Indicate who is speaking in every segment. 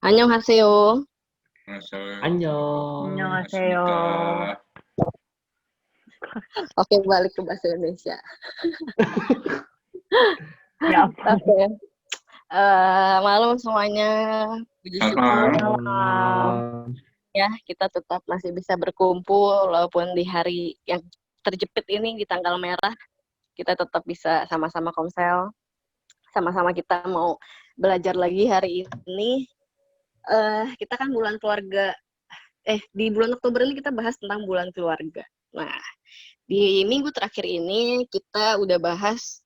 Speaker 1: Annyeonghaseyo.
Speaker 2: 안녕하세요.
Speaker 1: Oke, balik ke bahasa Indonesia.
Speaker 2: Ya,
Speaker 1: Oke. Malam semuanya. Puji syukur
Speaker 2: malam.
Speaker 1: ya, kita tetap masih bisa berkumpul walaupun di hari yang terjepit ini di tanggal merah, kita tetap bisa sama-sama komsel. Sama-sama kita mau belajar lagi hari ini. Kita kan bulan keluarga. Di bulan Oktober ini kita bahas tentang bulan keluarga. Nah, di minggu terakhir ini kita udah bahas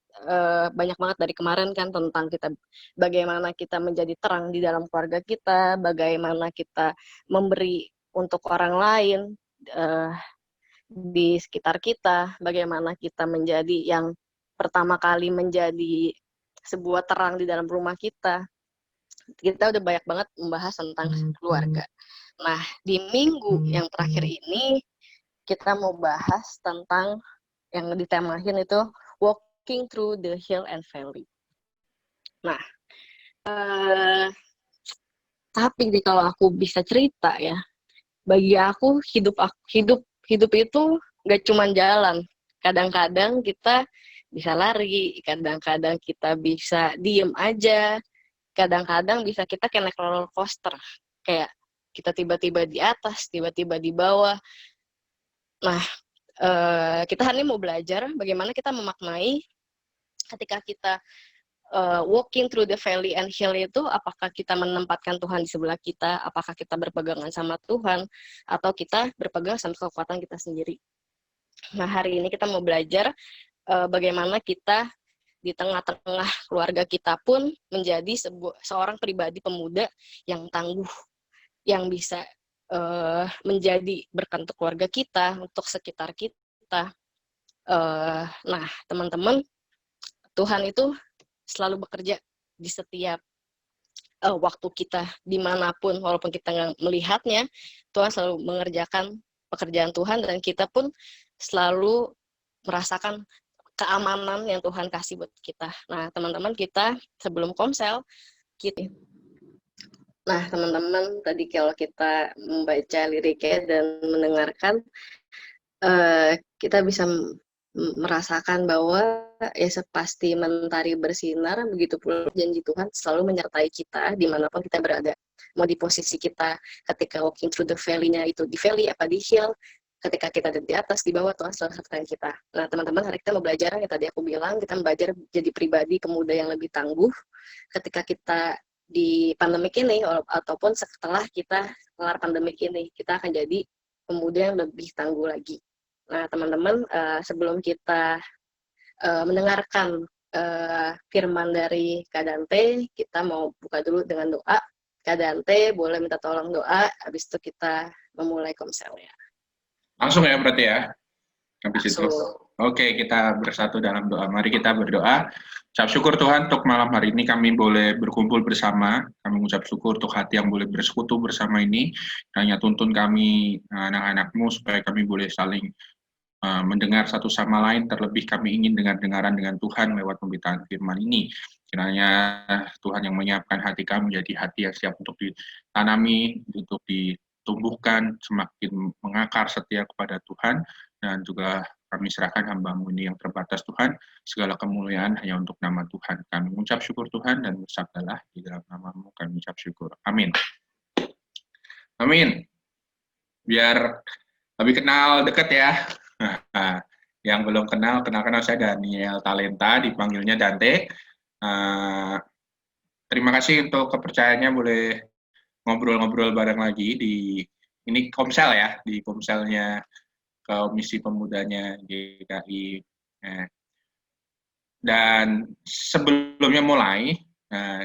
Speaker 1: banyak banget dari kemarin kan tentang bagaimana kita menjadi terang di dalam keluarga kita, bagaimana kita memberi untuk orang lain di sekitar kita, bagaimana kita menjadi yang pertama kali menjadi sebuah terang di dalam rumah kita. Kita udah banyak banget membahas tentang keluarga. Nah, di minggu yang terakhir ini kita mau bahas tentang yang ditemahin itu walking through the hill and valley. Nah, tapi kalau aku bisa cerita ya, bagi aku hidup itu gak cuma jalan. Kadang-kadang kita bisa lari, kadang-kadang kita bisa diem aja, kadang-kadang bisa kita kayak naik roller coaster, kayak kita tiba-tiba di atas, tiba-tiba di bawah. Nah, kita hari ini mau belajar bagaimana kita memaknai ketika kita walking through the valley and hill itu, apakah kita menempatkan Tuhan di sebelah kita, apakah kita berpegangan sama Tuhan, atau kita berpegang sama kekuatan kita sendiri. Nah, hari ini kita mau belajar bagaimana kita di tengah-tengah keluarga kita pun menjadi seorang pribadi pemuda yang tangguh, yang bisa menjadi berkat untuk keluarga kita, untuk sekitar kita. Nah, teman-teman, Tuhan itu selalu bekerja di setiap waktu kita dimanapun, walaupun kita nggak melihatnya, Tuhan selalu mengerjakan pekerjaan Tuhan dan kita pun selalu merasakan keamanan yang Tuhan kasih buat kita. Nah, teman-teman, kita sebelum komsel, nah, teman-teman, tadi kalau kita membaca liriknya dan mendengarkan, kita bisa merasakan bahwa ya sepasti mentari bersinar, begitu pula janji Tuhan selalu menyertai kita dimanapun kita berada. Mau di posisi kita ketika walking through the valley-nya itu di valley apa di hill, ketika kita ada di atas, di bawah, Tuhan selalu sertai kita. Nah, teman-teman, hari kita mau belajar, ya tadi aku bilang, kita belajar jadi pribadi pemuda yang lebih tangguh ketika kita di pandemik ini, ataupun setelah kita kelar pandemik ini, kita akan jadi pemuda yang lebih tangguh lagi. Nah, teman-teman, sebelum kita mendengarkan firman dari Kak Dante, kita mau buka dulu dengan doa. Kak Dante, boleh minta tolong doa, habis itu kita memulai komselnya.
Speaker 3: Langsung ya berarti ya? Habis itu. Oke, kita bersatu dalam doa. Mari kita berdoa. Ucap syukur Tuhan untuk malam hari ini kami boleh berkumpul bersama. Kami mengucap syukur untuk hati yang boleh bersekutu bersama ini. Hanya tuntun kami, anak-anak-Mu, supaya kami boleh saling mendengar satu sama lain, terlebih kami ingin dengar-dengaran dengan Tuhan lewat pemberitaan firman ini. Kiranya Tuhan yang menyiapkan hati kami menjadi hati yang siap untuk ditanami, untuk ditumbuhkan, semakin mengakar setia kepada Tuhan, dan juga kami serahkan hamba-Mu ini yang terbatas Tuhan, segala kemuliaan hanya untuk nama Tuhan. Kami mengucap syukur Tuhan dan bersabdalah di dalam nama-Mu kami mengucap syukur. Amin. Amin. Biar lebih kenal dekat ya. Yang belum kenal saya Daniel Talenta, dipanggilnya Dante. Terima kasih untuk kepercayaannya boleh ngobrol-ngobrol bareng lagi di ini komsel ya, di komselnya Komisi Pemudanya GKI. Dan sebelumnya mulai,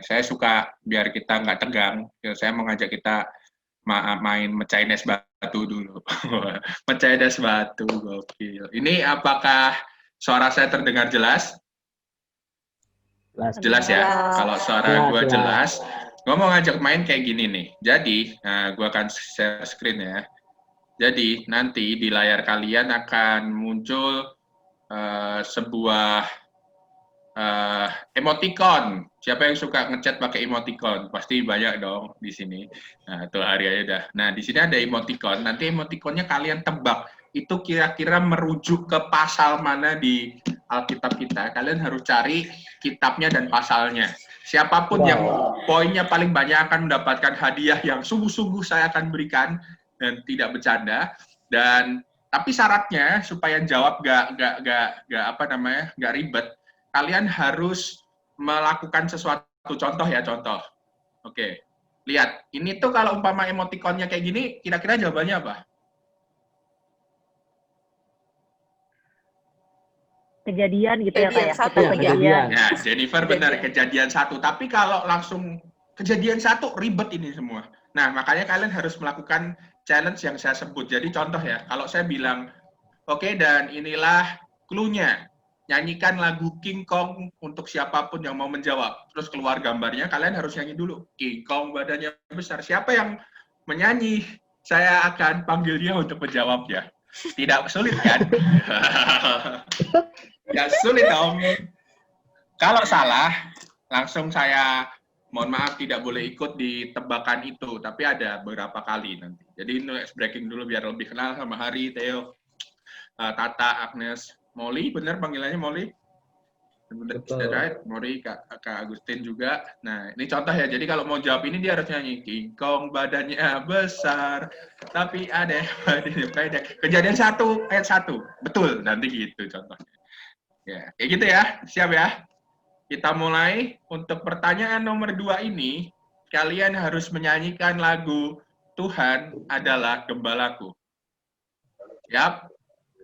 Speaker 3: saya suka biar kita nggak tegang, saya mengajak kita main mecahin es batu dulu. Mecahin es batu, gokil. Ini apakah suara saya terdengar jelas? Jelas ya? Kalau suara gue jelas, gue mau ngajak main kayak gini nih. Jadi, gue akan share screen ya. Jadi, nanti di layar kalian akan muncul sebuah emoticon. Siapa yang suka ngechat pakai emoticon? Pasti banyak dong di sini. Nah, itu hari aja dah. Nah, di sini ada emoticon. Nanti emoticonnya kalian tebak. Itu kira-kira merujuk ke pasal mana di Alkitab kita. Kalian harus cari kitabnya dan pasalnya. Siapapun yang poinnya paling banyak akan mendapatkan hadiah yang sungguh-sungguh saya akan berikan dan tidak bercanda. Dan tapi syaratnya supaya jawab gak ribet. Kalian harus melakukan sesuatu, contoh ya, contoh. Oke, lihat. Ini tuh kalau umpama emoticonnya kayak gini, kira-kira jawabannya apa?
Speaker 2: Kejadian gitu ya,
Speaker 4: Kejadian
Speaker 2: kayak
Speaker 4: satu.
Speaker 2: kejadian.
Speaker 3: Ya, Jennifer benar, kejadian 1. Tapi kalau langsung kejadian 1, ribet ini semua. Nah, makanya kalian harus melakukan challenge yang saya sebut. Jadi contoh ya, kalau saya bilang, oke, dan inilah clue-nya. Nyanyikan lagu King Kong untuk siapapun yang mau menjawab. Terus keluar gambarnya, kalian harus nyanyi dulu. King Kong badannya besar. Siapa yang menyanyi, saya akan panggil dia untuk menjawabnya. Tidak sulit kan? Ya sulit dong. Kalau salah, langsung saya mohon maaf tidak boleh ikut di tebakan itu. Tapi ada beberapa kali nanti. Jadi ice breaking dulu biar lebih kenal sama Hari, Theo, Tata, Agnes, Molly, benar panggilannya Molly? Betul. Right? Molly, Kak Agustin juga. Nah, ini contoh ya. Jadi kalau mau jawab ini dia harus nyanyi King Kong badannya besar, tapi ada badannya. Kejadian 1 ayat 1. Betul, nanti gitu contohnya. Ya, kayak gitu ya. Siap ya? Kita mulai. Untuk pertanyaan nomor 2 ini, kalian harus menyanyikan lagu Tuhan adalah Gembalaku. Yap.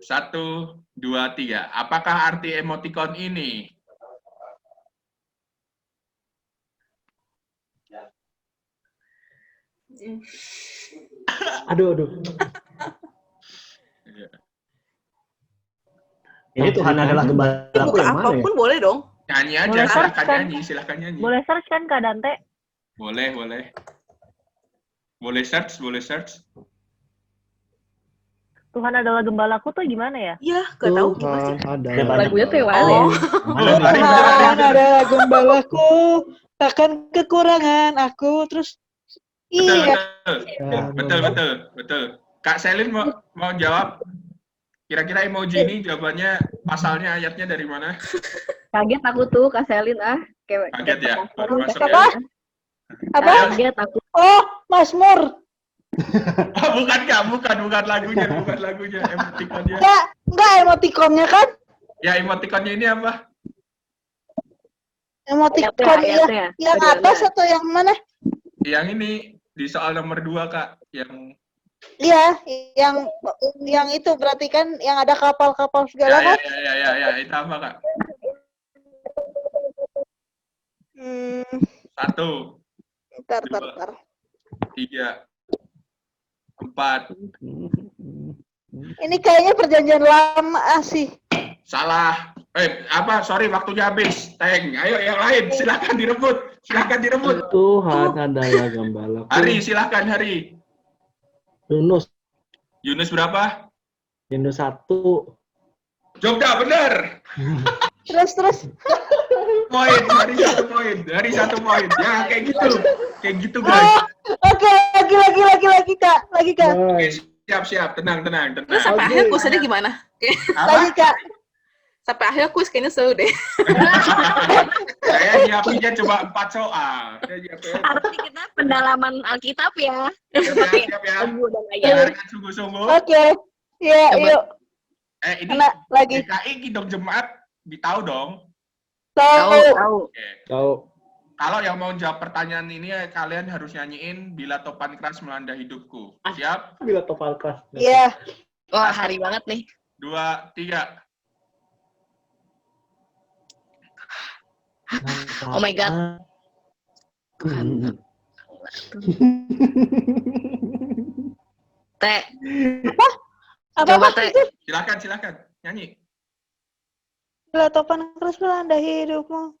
Speaker 3: 1, 2, 3. Apakah arti emoticon ini?
Speaker 5: Aduh. Ini Tuhan adalah gembalaku
Speaker 4: Buka
Speaker 5: yang mana ya?
Speaker 4: apapun boleh dong.
Speaker 3: Nyanyi aja,
Speaker 2: Boleh
Speaker 3: silahkan
Speaker 2: kan?
Speaker 3: nyanyi, silahkan nyanyi.
Speaker 2: Boleh search kan Kak Dante?
Speaker 3: Boleh. Boleh search.
Speaker 2: Tuhan adalah gembalaku tuh gimana ya?
Speaker 4: Iya, gak tahu gimana sih.
Speaker 5: Tuhan adalah
Speaker 1: Lagunya tuh yang mana ya?
Speaker 4: Oh,
Speaker 6: Tuhan adalah gembalaku, takkan kekurangan aku. Terus iya,
Speaker 3: Betul. Kak Selin mau jawab. Kira-kira emoji ini jawabannya pasalnya ayatnya dari mana?
Speaker 1: Kaget aku tuh, Kak Selin,
Speaker 3: Kaget ya? Baru masuk
Speaker 6: Apa?
Speaker 3: ya?
Speaker 6: apa?
Speaker 1: Kaget aku.
Speaker 6: Oh, Mazmur.
Speaker 3: Oh, bukan lagunya, emoticonnya.
Speaker 6: Enggak emoticonnya kan?
Speaker 3: Ya, emoticonnya ini apa?
Speaker 6: Emoticon
Speaker 1: Ayatnya.
Speaker 6: yang atas atau yang mana?
Speaker 3: Yang ini di soal nomor 2, Kak, yang
Speaker 6: Iya, yang itu berarti kan yang ada kapal-kapal segala kan?
Speaker 3: ya, itu apa, Kak? 1,
Speaker 6: Ntar.
Speaker 3: 3, 4.
Speaker 6: Ini kayaknya perjanjian lama sih.
Speaker 3: Salah. Sorry, waktunya habis. Teng, ayo yang lain, silakan direbut.
Speaker 5: Tuhan adalah gembalaku.
Speaker 3: Hari, silakan Hari. Yunus berapa?
Speaker 5: Yunus 1.
Speaker 3: Jogja, benar.
Speaker 6: Terus.
Speaker 3: Poin, Hari 1 poin. Ya, kayak gitu guys.
Speaker 6: Oke, lagi Kak.
Speaker 3: Oke, siap, tenang.
Speaker 4: terus sampai akhir kuisnya gimana?
Speaker 6: Lagi Kak.
Speaker 4: Sampai akhir kuis kayaknya seru deh.
Speaker 3: Saya nyiapinnya cuma 4 soal.
Speaker 1: Arti kita pendalaman Alkitab ya.
Speaker 3: Siap ya.
Speaker 1: Lagu dan ayat.
Speaker 3: Dengarkan sungguh-sungguh.
Speaker 6: Oke. Iya, yuk.
Speaker 3: Ini
Speaker 6: Kena lagi.
Speaker 3: DKI Kidong Jemaat tahu dong.
Speaker 6: Tahu.
Speaker 3: Oke.
Speaker 5: Tahu.
Speaker 3: Kalau yang mau jawab pertanyaan ini, kalian harus nyanyiin Bila Topan Keras Melanda Hidupku. Siap?
Speaker 5: Bila topal keras.
Speaker 6: Iya.
Speaker 1: Wah, hari banget nih.
Speaker 3: 2, 3.
Speaker 1: Oh my God. Teh,
Speaker 6: Apa
Speaker 1: coba Teh.
Speaker 6: itu?
Speaker 3: Silakan. Nyanyi.
Speaker 6: Bila topan keras melanda hidupmu.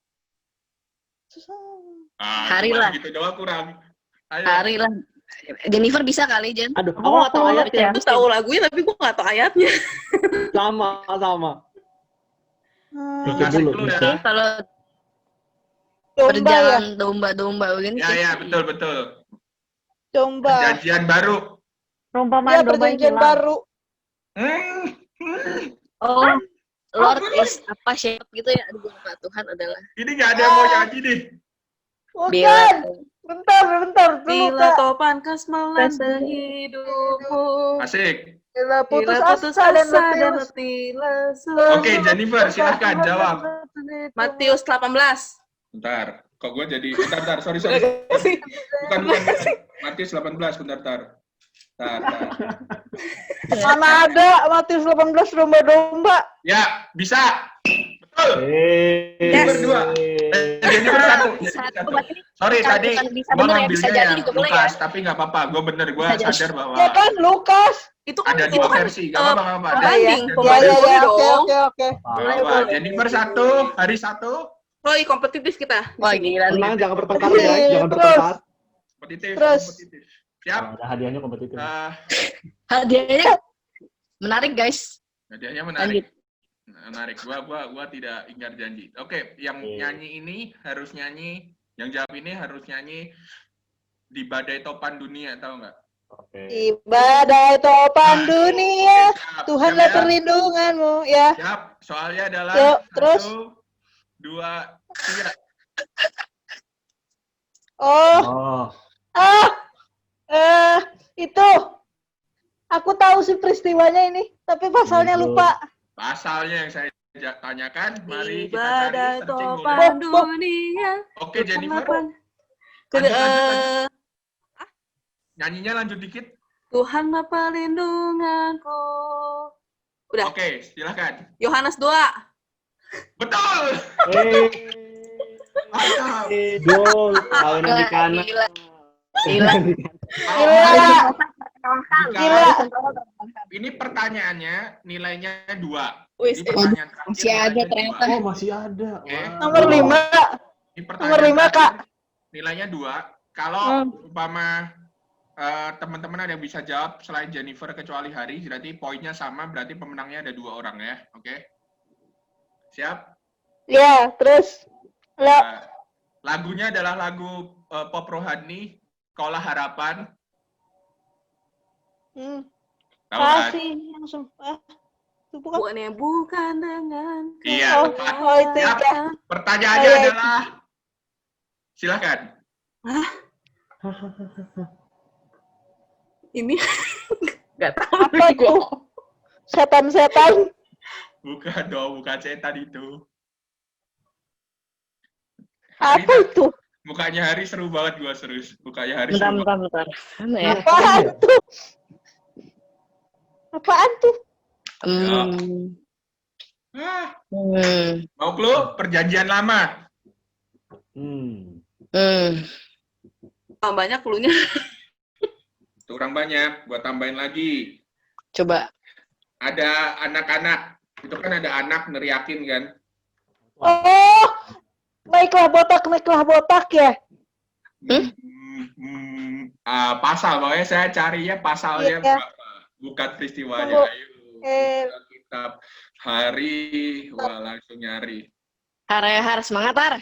Speaker 1: Hari
Speaker 3: cuma
Speaker 1: lah.
Speaker 3: Gitu doang kurang. Ayo.
Speaker 1: Hari lah. Jennifer bisa kali, Jen.
Speaker 5: Aduh,
Speaker 2: Aku
Speaker 5: aku nggak tahu
Speaker 2: nggak
Speaker 5: ayatnya.
Speaker 4: Aku tahu lagunya tapi gue nggak tahu ayatnya.
Speaker 5: Sama.
Speaker 3: Belum
Speaker 5: Pikir
Speaker 3: kasih
Speaker 5: dulu.
Speaker 3: clue ya.
Speaker 1: Oke, kalau
Speaker 6: Domba ya.
Speaker 1: Berjalan domba-domba begini.
Speaker 3: Ya, betul.
Speaker 6: Domba.
Speaker 3: Perjanjian baru.
Speaker 2: Perumpamaan
Speaker 6: Ya,
Speaker 2: domba yang
Speaker 6: perjanjian
Speaker 2: hilang.
Speaker 6: baru.
Speaker 1: Oh, Lord is apa shape gitu ya? Aduh, gue lupa. Tuhan adalah.
Speaker 3: Ini nggak ada yang mau nyanyi nih.
Speaker 6: Bukan. Bentar dulu,
Speaker 4: Bila
Speaker 6: Kak.
Speaker 4: topan kas melanda hidupmu.
Speaker 3: Asik.
Speaker 6: Bila putus
Speaker 4: Bila putus
Speaker 6: asa dan
Speaker 4: asa dan
Speaker 6: letih.
Speaker 4: letih lesu.
Speaker 3: Oke, Jennifer, silahkan jawab.
Speaker 4: Matius 18.
Speaker 3: Bentar, kok gue jadi... Bentar, sorry. Bukan. Matius 18, bentar.
Speaker 6: Mana ada Matius 18 domba-domba.
Speaker 3: Ya, bisa. Betul.
Speaker 4: Yes.
Speaker 3: Jennifer 2. Jennifer 1.
Speaker 1: Satu, berarti
Speaker 3: Sorry,
Speaker 1: bukan-
Speaker 3: tadi
Speaker 1: bukan bisa
Speaker 3: gue
Speaker 1: bener ya,
Speaker 3: ngambilnya
Speaker 1: bisa jadi
Speaker 3: yang
Speaker 1: juga boleh
Speaker 3: Lukas,
Speaker 1: ya.
Speaker 3: tapi nggak apa-apa. Gue bener, gue
Speaker 1: Bisa jadi.
Speaker 3: sadar bahwa
Speaker 6: Ya kan, Lukas.
Speaker 4: Itu kan
Speaker 3: ada dua versi. Gak apa-apa.
Speaker 4: pembanding,
Speaker 6: Ya,
Speaker 4: pembanding
Speaker 6: ya,
Speaker 4: dong.
Speaker 6: oke.
Speaker 3: Jennifer 1, Hari 1.
Speaker 4: Roy, kompetitif kita.
Speaker 1: Wah, gila nih.
Speaker 5: Tenang, jangan bertengkar ya, jangan
Speaker 6: Terus.
Speaker 5: bertengkar.
Speaker 3: Kompetitif.
Speaker 6: Terus.
Speaker 3: Siap.
Speaker 5: Ada hadiahnya kompetitif.
Speaker 1: Hadiahnya menarik, guys.
Speaker 3: Hadiahnya
Speaker 1: Lanjut.
Speaker 3: menarik. Gua tidak ingkar janji. Oke, yang nyanyi ini harus nyanyi, yang jawab ini harus nyanyi di badai topan dunia, tahu nggak?
Speaker 5: Oke.
Speaker 6: Di badai topan dunia,
Speaker 3: Siap,
Speaker 6: Tuhanlah
Speaker 3: siap ya?
Speaker 6: perlindunganmu. Ya.
Speaker 3: Siap. Soalnya adalah
Speaker 6: Yuk, terus.
Speaker 3: 1, 2, 3.
Speaker 6: Oh, itu. Aku tahu sih peristiwanya ini, tapi pasalnya
Speaker 5: Itu.
Speaker 6: lupa.
Speaker 3: Pasalnya yang saya tanyakan, mari
Speaker 4: Di
Speaker 3: kita cari
Speaker 4: badai
Speaker 3: searching boleh.
Speaker 4: topan dunia.
Speaker 3: Oke, Jennifer.
Speaker 4: Tuhan
Speaker 3: Lanjut. Nyanyinya lanjut dikit.
Speaker 4: Tuhanlah perlindunganku. Udah.
Speaker 3: Oke, silakan.
Speaker 4: Yohanes 2.
Speaker 3: Betul. Mantap.
Speaker 5: Dol, tahun yang di kanan.
Speaker 1: Gila. Gila.
Speaker 6: Gila. Gila.
Speaker 3: Ini pertanyaannya nilainya 2.
Speaker 1: Wis,
Speaker 3: Ini pertanyaan terakhir
Speaker 1: masih ada
Speaker 3: nilainya
Speaker 1: ternyata.
Speaker 5: Oh, masih ada.
Speaker 3: Oke.
Speaker 5: Wah.
Speaker 6: Nomor 5.
Speaker 3: Ini
Speaker 6: Nomor
Speaker 3: pertanyaan
Speaker 6: 5, Kak.
Speaker 3: terakhir, nilainya 2. Kalau umpama teman-teman ada yang bisa jawab selain Jennifer kecuali Hari, berarti poinnya sama, berarti pemenangnya ada 2 orang ya. Oke. Siap?
Speaker 6: Ya, terus.
Speaker 3: Nah, lagunya adalah lagu pop rohani, Kaulah Harapan. Tahu kan?
Speaker 6: Kasih langsung. Itu bukan.
Speaker 4: Bukan dengan
Speaker 3: Iya,
Speaker 6: Oh,
Speaker 3: tepat.
Speaker 6: oh, itu
Speaker 3: Siap.
Speaker 6: ya.
Speaker 3: Pertanyaannya
Speaker 6: Ayo.
Speaker 3: adalah, silakan.
Speaker 4: ini nggak tahu
Speaker 6: Apa itu? Setan-setan.
Speaker 3: Bukan dong, bukan setan itu.
Speaker 6: Apa itu?
Speaker 3: Mukanya Hari seru banget, gua serius. Mukanya Hari seru banget.
Speaker 1: Bentar. Mana ya?
Speaker 6: Apaan tuh? Apaan tuh?
Speaker 3: Mau clue? Perjanjian lama.
Speaker 4: banyak cluenya.
Speaker 3: Kurang banyak, gua tambahin lagi.
Speaker 1: Coba.
Speaker 3: Ada anak-anak. Itu kan ada anak neriakin kan.
Speaker 6: Oh, naiklah botak ya.
Speaker 3: Pasal, pokoknya saya carinya pasalnya
Speaker 6: Iya.
Speaker 3: berapa. Bukan peristiwanya.
Speaker 6: Tunggu.
Speaker 3: Ayo.
Speaker 6: Eh.
Speaker 3: Buka kitab Hari. Wah, langsung nyari.
Speaker 1: Har, semangat, Har.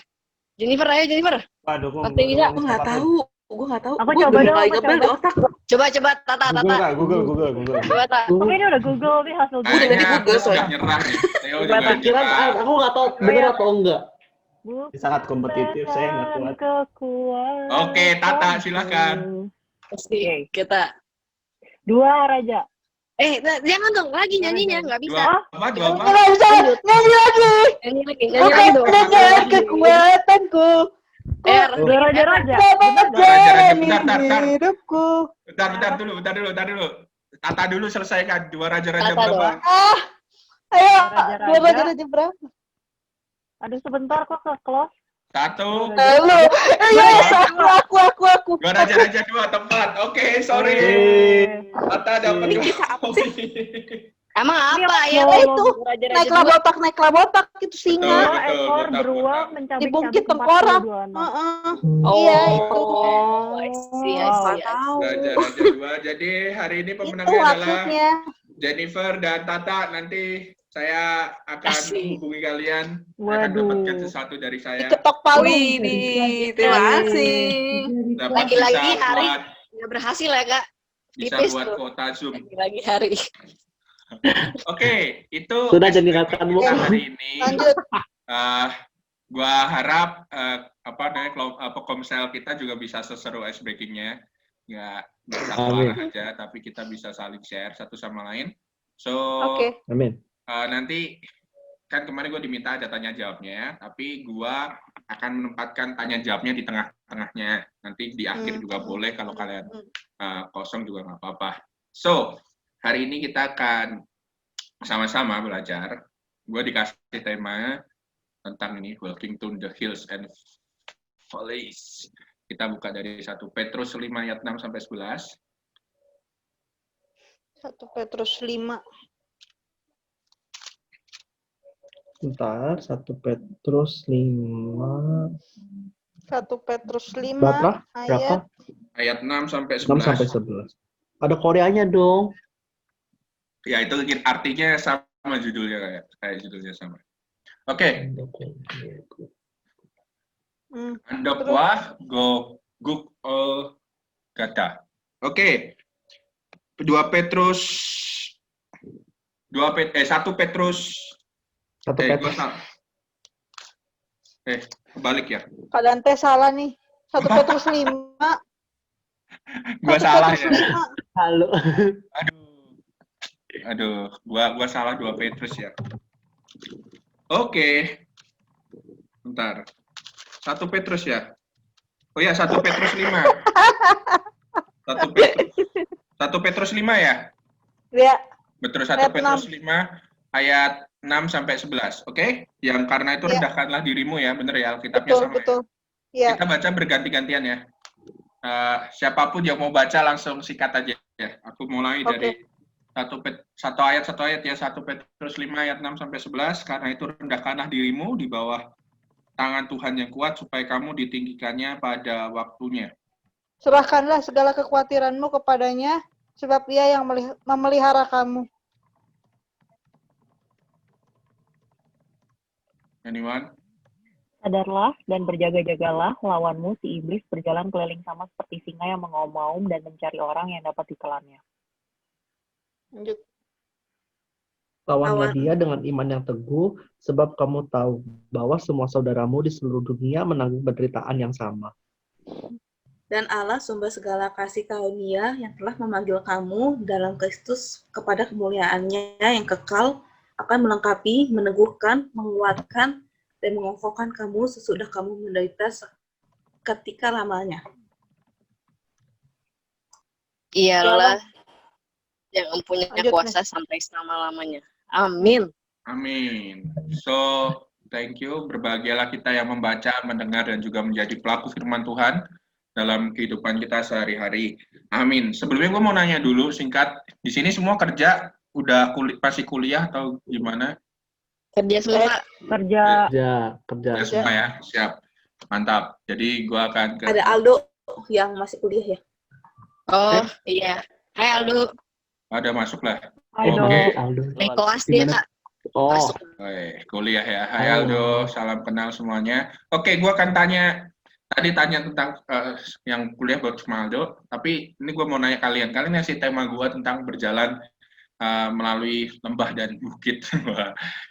Speaker 1: Jennifer, ayo Jennifer.
Speaker 5: Waduh,
Speaker 1: Pasti bisa.
Speaker 4: Gue nggak tahu. Gue nggak tahu.
Speaker 2: Aku
Speaker 4: Gua
Speaker 2: coba
Speaker 4: udah
Speaker 2: dong,
Speaker 4: mulai
Speaker 2: aku
Speaker 4: jebel
Speaker 2: coba.
Speaker 4: di otak.
Speaker 1: Coba, Tata.
Speaker 5: Google.
Speaker 1: Coba, Tata.
Speaker 2: Oke, ini udah Google nih hasil
Speaker 4: Udah
Speaker 2: Google.
Speaker 4: dari
Speaker 3: Kayaknya
Speaker 4: Google,
Speaker 3: sudah
Speaker 4: soalnya.
Speaker 3: nyerah nih. Theo
Speaker 1: Coba,
Speaker 3: juga
Speaker 1: tak
Speaker 5: Pikiran,
Speaker 3: nyerah.
Speaker 5: aku nggak tahu bener atau enggak.
Speaker 2: Bukan
Speaker 5: Sangat kompetitif, saya nggak kuat.
Speaker 2: kekuatan.
Speaker 3: Oke, Tata, silakan.
Speaker 1: Pasti kita.
Speaker 2: 2 Raja.
Speaker 1: Jangan dong, lagi nyanyinya, nggak bisa.
Speaker 3: Dua apa?
Speaker 6: Nggak bisa, nyanyi lagi.
Speaker 1: Nyanyi lagi dong.
Speaker 6: Bukan dengan kekuatanku.
Speaker 2: Dua Raja-Raja.
Speaker 3: Bentar.
Speaker 6: Hidupku.
Speaker 3: Bentar dulu. Tata dulu selesaikan. Dua raja-raja
Speaker 1: Tata
Speaker 3: berapa?
Speaker 1: dong.
Speaker 6: Ayo,
Speaker 2: Raja-raja.
Speaker 6: dua raja berapa?
Speaker 2: Aduh, sebentar kok ke close.
Speaker 3: 1.
Speaker 6: Halo. Yes, aku.
Speaker 3: Dua raja-raja 2 tempat. Oke, sorry. Tata dapat
Speaker 4: Ini
Speaker 3: 2
Speaker 4: kisah apa
Speaker 3: poin.
Speaker 1: Emang apa
Speaker 2: Ini
Speaker 1: ya?
Speaker 2: apa?
Speaker 6: Itu. Naiklah botak itu singa.
Speaker 3: Betul.
Speaker 2: Ekor beruang mencabik
Speaker 6: Dibungkit tengkorak. Iya, itu.
Speaker 1: I see.
Speaker 4: Nggak tahu.
Speaker 3: Raja-raja 2. Jadi hari ini
Speaker 6: Itu
Speaker 3: pemenangnya adalah
Speaker 6: maksudnya.
Speaker 3: Jennifer dan Tata. Nanti saya akan
Speaker 1: Asik.
Speaker 3: menghubungi kalian. Saya akan
Speaker 2: Waduh.
Speaker 3: dapatkan sesuatu dari saya.
Speaker 6: Diketok palu.
Speaker 4: Wih, terima kasih.
Speaker 3: Dapat
Speaker 1: Lagi-lagi
Speaker 3: bisa
Speaker 1: hari
Speaker 3: buat
Speaker 1: nggak berhasil ya Kak.
Speaker 3: bisa
Speaker 1: Tipis
Speaker 3: buat
Speaker 1: tuh.
Speaker 3: kuota Zoom.
Speaker 1: Lagi hari.
Speaker 3: Oke, itu
Speaker 5: Sudah jadi
Speaker 3: SBK
Speaker 5: katakanmu.
Speaker 3: kita hari ini.
Speaker 6: Lanjut.
Speaker 3: Gua harap apa namanya Komsel kita juga bisa seseru ice breaking-nya. Nggak satu
Speaker 5: Amin.
Speaker 3: arah aja, tapi kita bisa saling share satu sama lain. So,
Speaker 6: Oke.
Speaker 5: Amin.
Speaker 3: nanti kan kemarin gue diminta ada tanya jawabnya, tapi gue akan menempatkan tanya jawabnya di tengah-tengahnya. Nanti di akhir juga boleh kalau kalian kosong juga nggak apa-apa. So, hari ini kita akan sama-sama belajar. Gue dikasih tema tentang ini, Walking to the Hills and Valleys. Kita buka dari 1 Petrus 5 ayat 6 sampai 11.
Speaker 6: 1 Petrus 5.
Speaker 5: Bentar, 1 Petrus 5.
Speaker 6: 1 Petrus 5
Speaker 5: Berapa?
Speaker 6: ayat
Speaker 3: Ayat 6 sampai
Speaker 5: 6 sampai
Speaker 3: 11.
Speaker 5: 11. Ada Koreanya dong.
Speaker 3: Ya, itu artinya sama judulnya kayak judulnya sama. Oke. Andokwa go guk kata. Oke. 1 Petrus
Speaker 5: 1 Petrus.
Speaker 3: Balik ya.
Speaker 6: keadaan teh salah nih. 1 Petrus 5.
Speaker 3: Gua
Speaker 6: 1
Speaker 3: salah
Speaker 6: Petrus
Speaker 3: ya.
Speaker 6: 5.
Speaker 5: Halo.
Speaker 3: Aduh, gua salah 2 Petrus ya. Oke. Bentar. 1 Petrus ya. Oh ya, 1 Petrus 5. 1 Petrus 5 ya?
Speaker 6: Ya,
Speaker 3: Betul, 1
Speaker 6: ayat
Speaker 3: Petrus 5 ayat 6 sampai 11. Oke? Yang karena itu
Speaker 6: Ya.
Speaker 3: rendahkanlah dirimu ya, bener ya, Alkitabnya
Speaker 6: betul,
Speaker 3: sama.
Speaker 6: betul. Ya,
Speaker 3: Kita baca berganti-gantian ya. Siapapun yang mau baca langsung sikat aja ya. Aku mulai
Speaker 6: Oke.
Speaker 3: dari satu ayat ya, 1 Petrus 5 ayat 6 sampai 11. Karena itu rendahkanlah dirimu di bawah tangan Tuhan yang kuat supaya kamu ditinggikannya pada waktunya.
Speaker 6: serahkanlah segala kekhawatiranmu kepadanya, sebab Dia yang memelihara kamu.
Speaker 3: Anyone?
Speaker 2: Sadarlah dan berjaga-jagalah, lawanmu si iblis berjalan keliling sama seperti singa yang mengaum-ngaum dan mencari orang yang dapat ditelannya.
Speaker 6: Lanjut.
Speaker 5: Lawanlah
Speaker 4: Lawan.
Speaker 5: dia dengan iman yang teguh, sebab kamu tahu bahwa semua saudaramu di seluruh dunia menanggung penderitaan yang sama.
Speaker 4: Dan Allah sumber segala kasih karunia yang telah memanggil kamu dalam Kristus kepada kemuliaannya yang kekal akan melengkapi, meneguhkan, menguatkan, dan mengokohkan kamu sesudah kamu menderita ketika lamanya.
Speaker 1: Ialah yang mempunyai
Speaker 6: Lanjut,
Speaker 1: kuasa sampai selama-lamanya. Amin.
Speaker 3: Amin. So, thank you. Berbahagialah kita yang membaca, mendengar, dan juga menjadi pelaku firman Tuhan dalam kehidupan kita sehari-hari. Amin. Sebelumnya gue mau nanya dulu, singkat. Di sini semua kerja, udah masih kuliah atau gimana?
Speaker 1: Kerja semua.
Speaker 2: Kerja.
Speaker 5: Kerja.
Speaker 3: Ya, semua ya? Siap. Mantap. Jadi gue akan ke...
Speaker 4: Ada Aldo yang masih kuliah ya?
Speaker 1: Oh, iya. Hai Aldo.
Speaker 3: Ada masuk lah.
Speaker 2: Ayo.
Speaker 3: Oke.
Speaker 5: Aldo.
Speaker 1: Naik kelas dia,
Speaker 5: Gimana?
Speaker 1: Kak.
Speaker 5: Oh,
Speaker 1: Masuk.
Speaker 3: Kuliah ya. Hai
Speaker 5: Halo.
Speaker 3: Aldo, salam kenal semuanya. Oke, gue akan tanya tentang yang kuliah buat sama Aldo, tapi ini gue mau nanya kalian ngasih tema gue tentang berjalan melalui lembah dan bukit.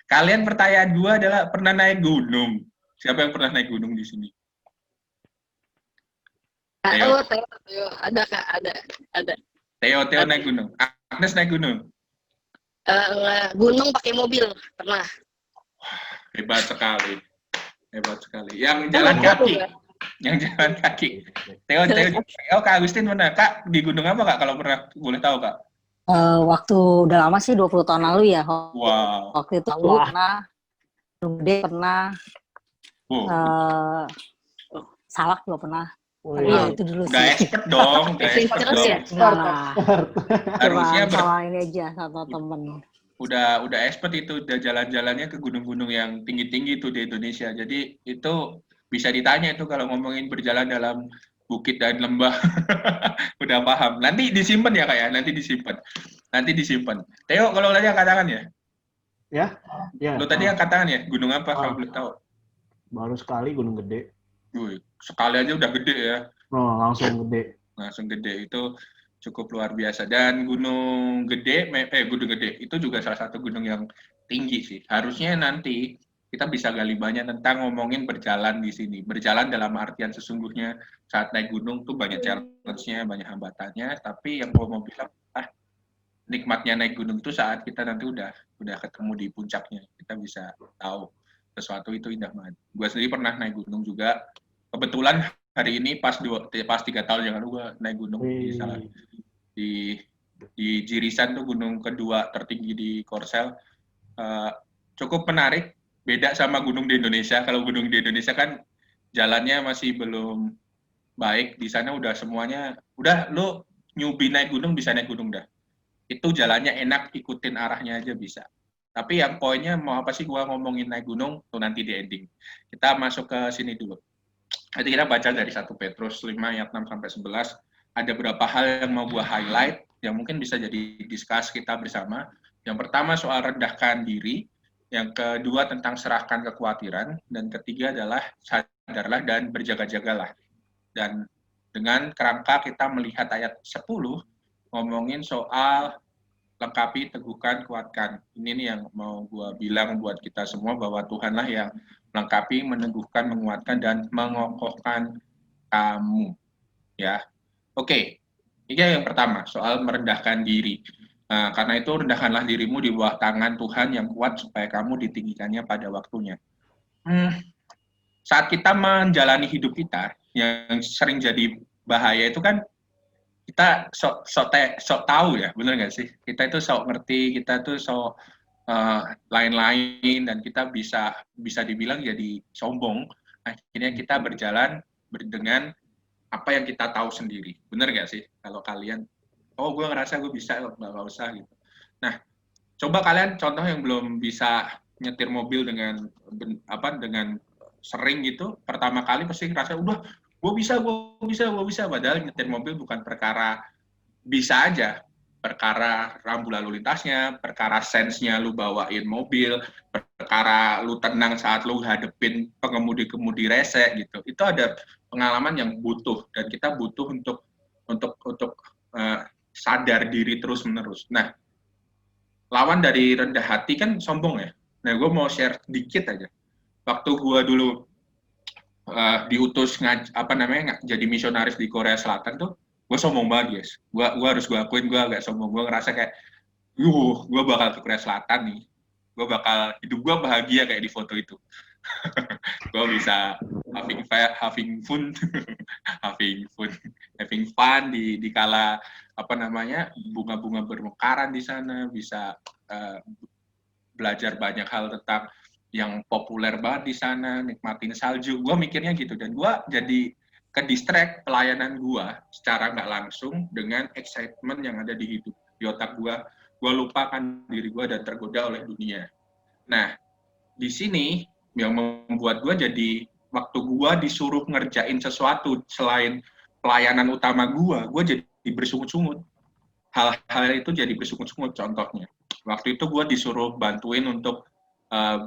Speaker 3: Kalian pertanyaan gue adalah pernah naik gunung? Siapa yang pernah naik gunung di sini? Teo.
Speaker 1: Teo. Ada Kak, ada.
Speaker 3: Teo naik gunung. Agnes naik gunung.
Speaker 1: Gunung pakai mobil, pernah.
Speaker 3: Hebat sekali. Yang jalan kaki. Teo, Kak Agustin mana? Kak, di gunung apa Kak kalau pernah boleh tahu Kak?
Speaker 7: Waktu udah lama sih 20 tahun lalu ya.
Speaker 3: Wow.
Speaker 7: Waktu itu
Speaker 5: Wah.
Speaker 7: pernah, Gunung Gede pernah,
Speaker 3: Wow.
Speaker 7: Salak juga pernah.
Speaker 5: wih.
Speaker 7: Tapi ya itu dulu
Speaker 3: Udah
Speaker 7: sih.
Speaker 3: expert dong,
Speaker 1: Terus ya?
Speaker 7: Enggak lah.
Speaker 3: Harusnya
Speaker 7: Cuma sama ini aja, sama temen.
Speaker 3: udah expert itu, udah jalan-jalannya ke gunung-gunung yang tinggi-tinggi itu di Indonesia. Jadi itu bisa ditanya itu kalau ngomongin berjalan dalam bukit dan lembah. Udah paham. Nanti disimpan ya Kak ya, nanti disimpan. Teo kalau nanya katakan ya.
Speaker 5: Ya, ya.
Speaker 3: Lo tadi angkat tangan ya, gunung apa kalau boleh tahu?
Speaker 5: Baru sekali Gunung Gede.
Speaker 3: Wih, sekali aja udah gede ya.
Speaker 5: Oh, langsung gede.
Speaker 3: Langsung gede itu cukup luar biasa. Dan Gunung Gede itu juga salah satu gunung yang tinggi sih. Harusnya nanti kita bisa gali banyak tentang ngomongin berjalan di sini. Berjalan dalam artian sesungguhnya saat naik gunung tuh banyak challenge-nya, banyak hambatannya. Tapi yang gue mau bilang, nikmatnya naik gunung itu saat kita nanti udah ketemu di puncaknya. Kita bisa tahu sesuatu itu indah banget. Gue sendiri pernah naik gunung juga. Kebetulan hari ini pas 3 tahun yang lalu gue naik gunung di Jirisan tuh, gunung kedua tertinggi di Korsel. Cukup menarik, beda sama gunung di Indonesia. Kalau gunung di Indonesia kan jalannya masih belum baik, di sana udah semuanya, udah lo newbie naik gunung bisa naik gunung dah. Itu jalannya enak, ikutin arahnya aja bisa. Tapi yang poinnya mau apa sih gua ngomongin naik gunung tuh nanti di ending. Kita masuk ke sini dulu. Nanti kita baca dari 1 Petrus 5 ayat 6 sampai 11. Ada beberapa hal yang mau gua highlight yang mungkin bisa jadi diskus kita bersama. Yang pertama soal rendahkan diri, yang kedua tentang serahkan kekhawatiran, dan ketiga adalah sadarlah dan berjaga-jagalah. Dan dengan kerangka kita melihat ayat 10 ngomongin soal lengkapi, teguhkan, kuatkan. Ini nih yang mau gue bilang buat kita semua, bahwa Tuhanlah yang melengkapi, meneguhkan, menguatkan, dan mengokohkan kamu. Ya, oke. Ini yang pertama, soal merendahkan diri. Nah, karena itu rendahkanlah dirimu di bawah tangan Tuhan yang kuat supaya kamu ditinggikannya pada waktunya. Saat kita menjalani hidup kita, yang sering jadi bahaya itu kan kita sok tahu ya, bener nggak sih? Kita itu sok ngerti, kita tuh sok lain-lain, dan kita bisa dibilang jadi sombong. Akhirnya kita berjalan dengan apa yang kita tahu sendiri. Bener nggak sih? Kalau kalian, oh gue ngerasa gue bisa, nggak usah gitu. Nah, coba kalian contoh yang belum bisa nyetir mobil dengan sering gitu, pertama kali pasti ngerasa udah gue bisa, padahal nyetir mobil bukan perkara bisa aja, perkara rambu lalu lintasnya, perkara sense-nya lu bawain mobil, perkara lu tenang saat lu hadepin pengemudi-kemudi rese gitu. Itu ada pengalaman yang butuh, dan kita butuh untuk sadar diri terus-menerus. Nah, lawan dari rendah hati kan sombong ya. Nah, gue mau share dikit aja. Waktu gue dulu diutus jadi misionaris di Korea Selatan tuh, gue sombong banget, guys. Gue harus gue akuin, gue agak sombong. Gue ngerasa kayak, gue bakal ke Korea Selatan nih. Hidup gue bahagia kayak di foto itu. Gue bisa having fun di kala bunga-bunga bermekaran di sana, bisa belajar banyak hal tentang yang populer banget di sana, nikmatin salju. Gue mikirnya gitu, dan gue jadi ke-distract pelayanan gue secara nggak langsung dengan excitement yang ada di hidup, di otak gue. Gue lupakan diri gue dan tergoda oleh dunia. Nah, di sini yang membuat gue jadi, waktu gue disuruh ngerjain sesuatu selain pelayanan utama gue jadi bersungut-sungut. Hal-hal itu jadi bersungut-sungut. Contohnya, waktu itu gue disuruh bantuin untuk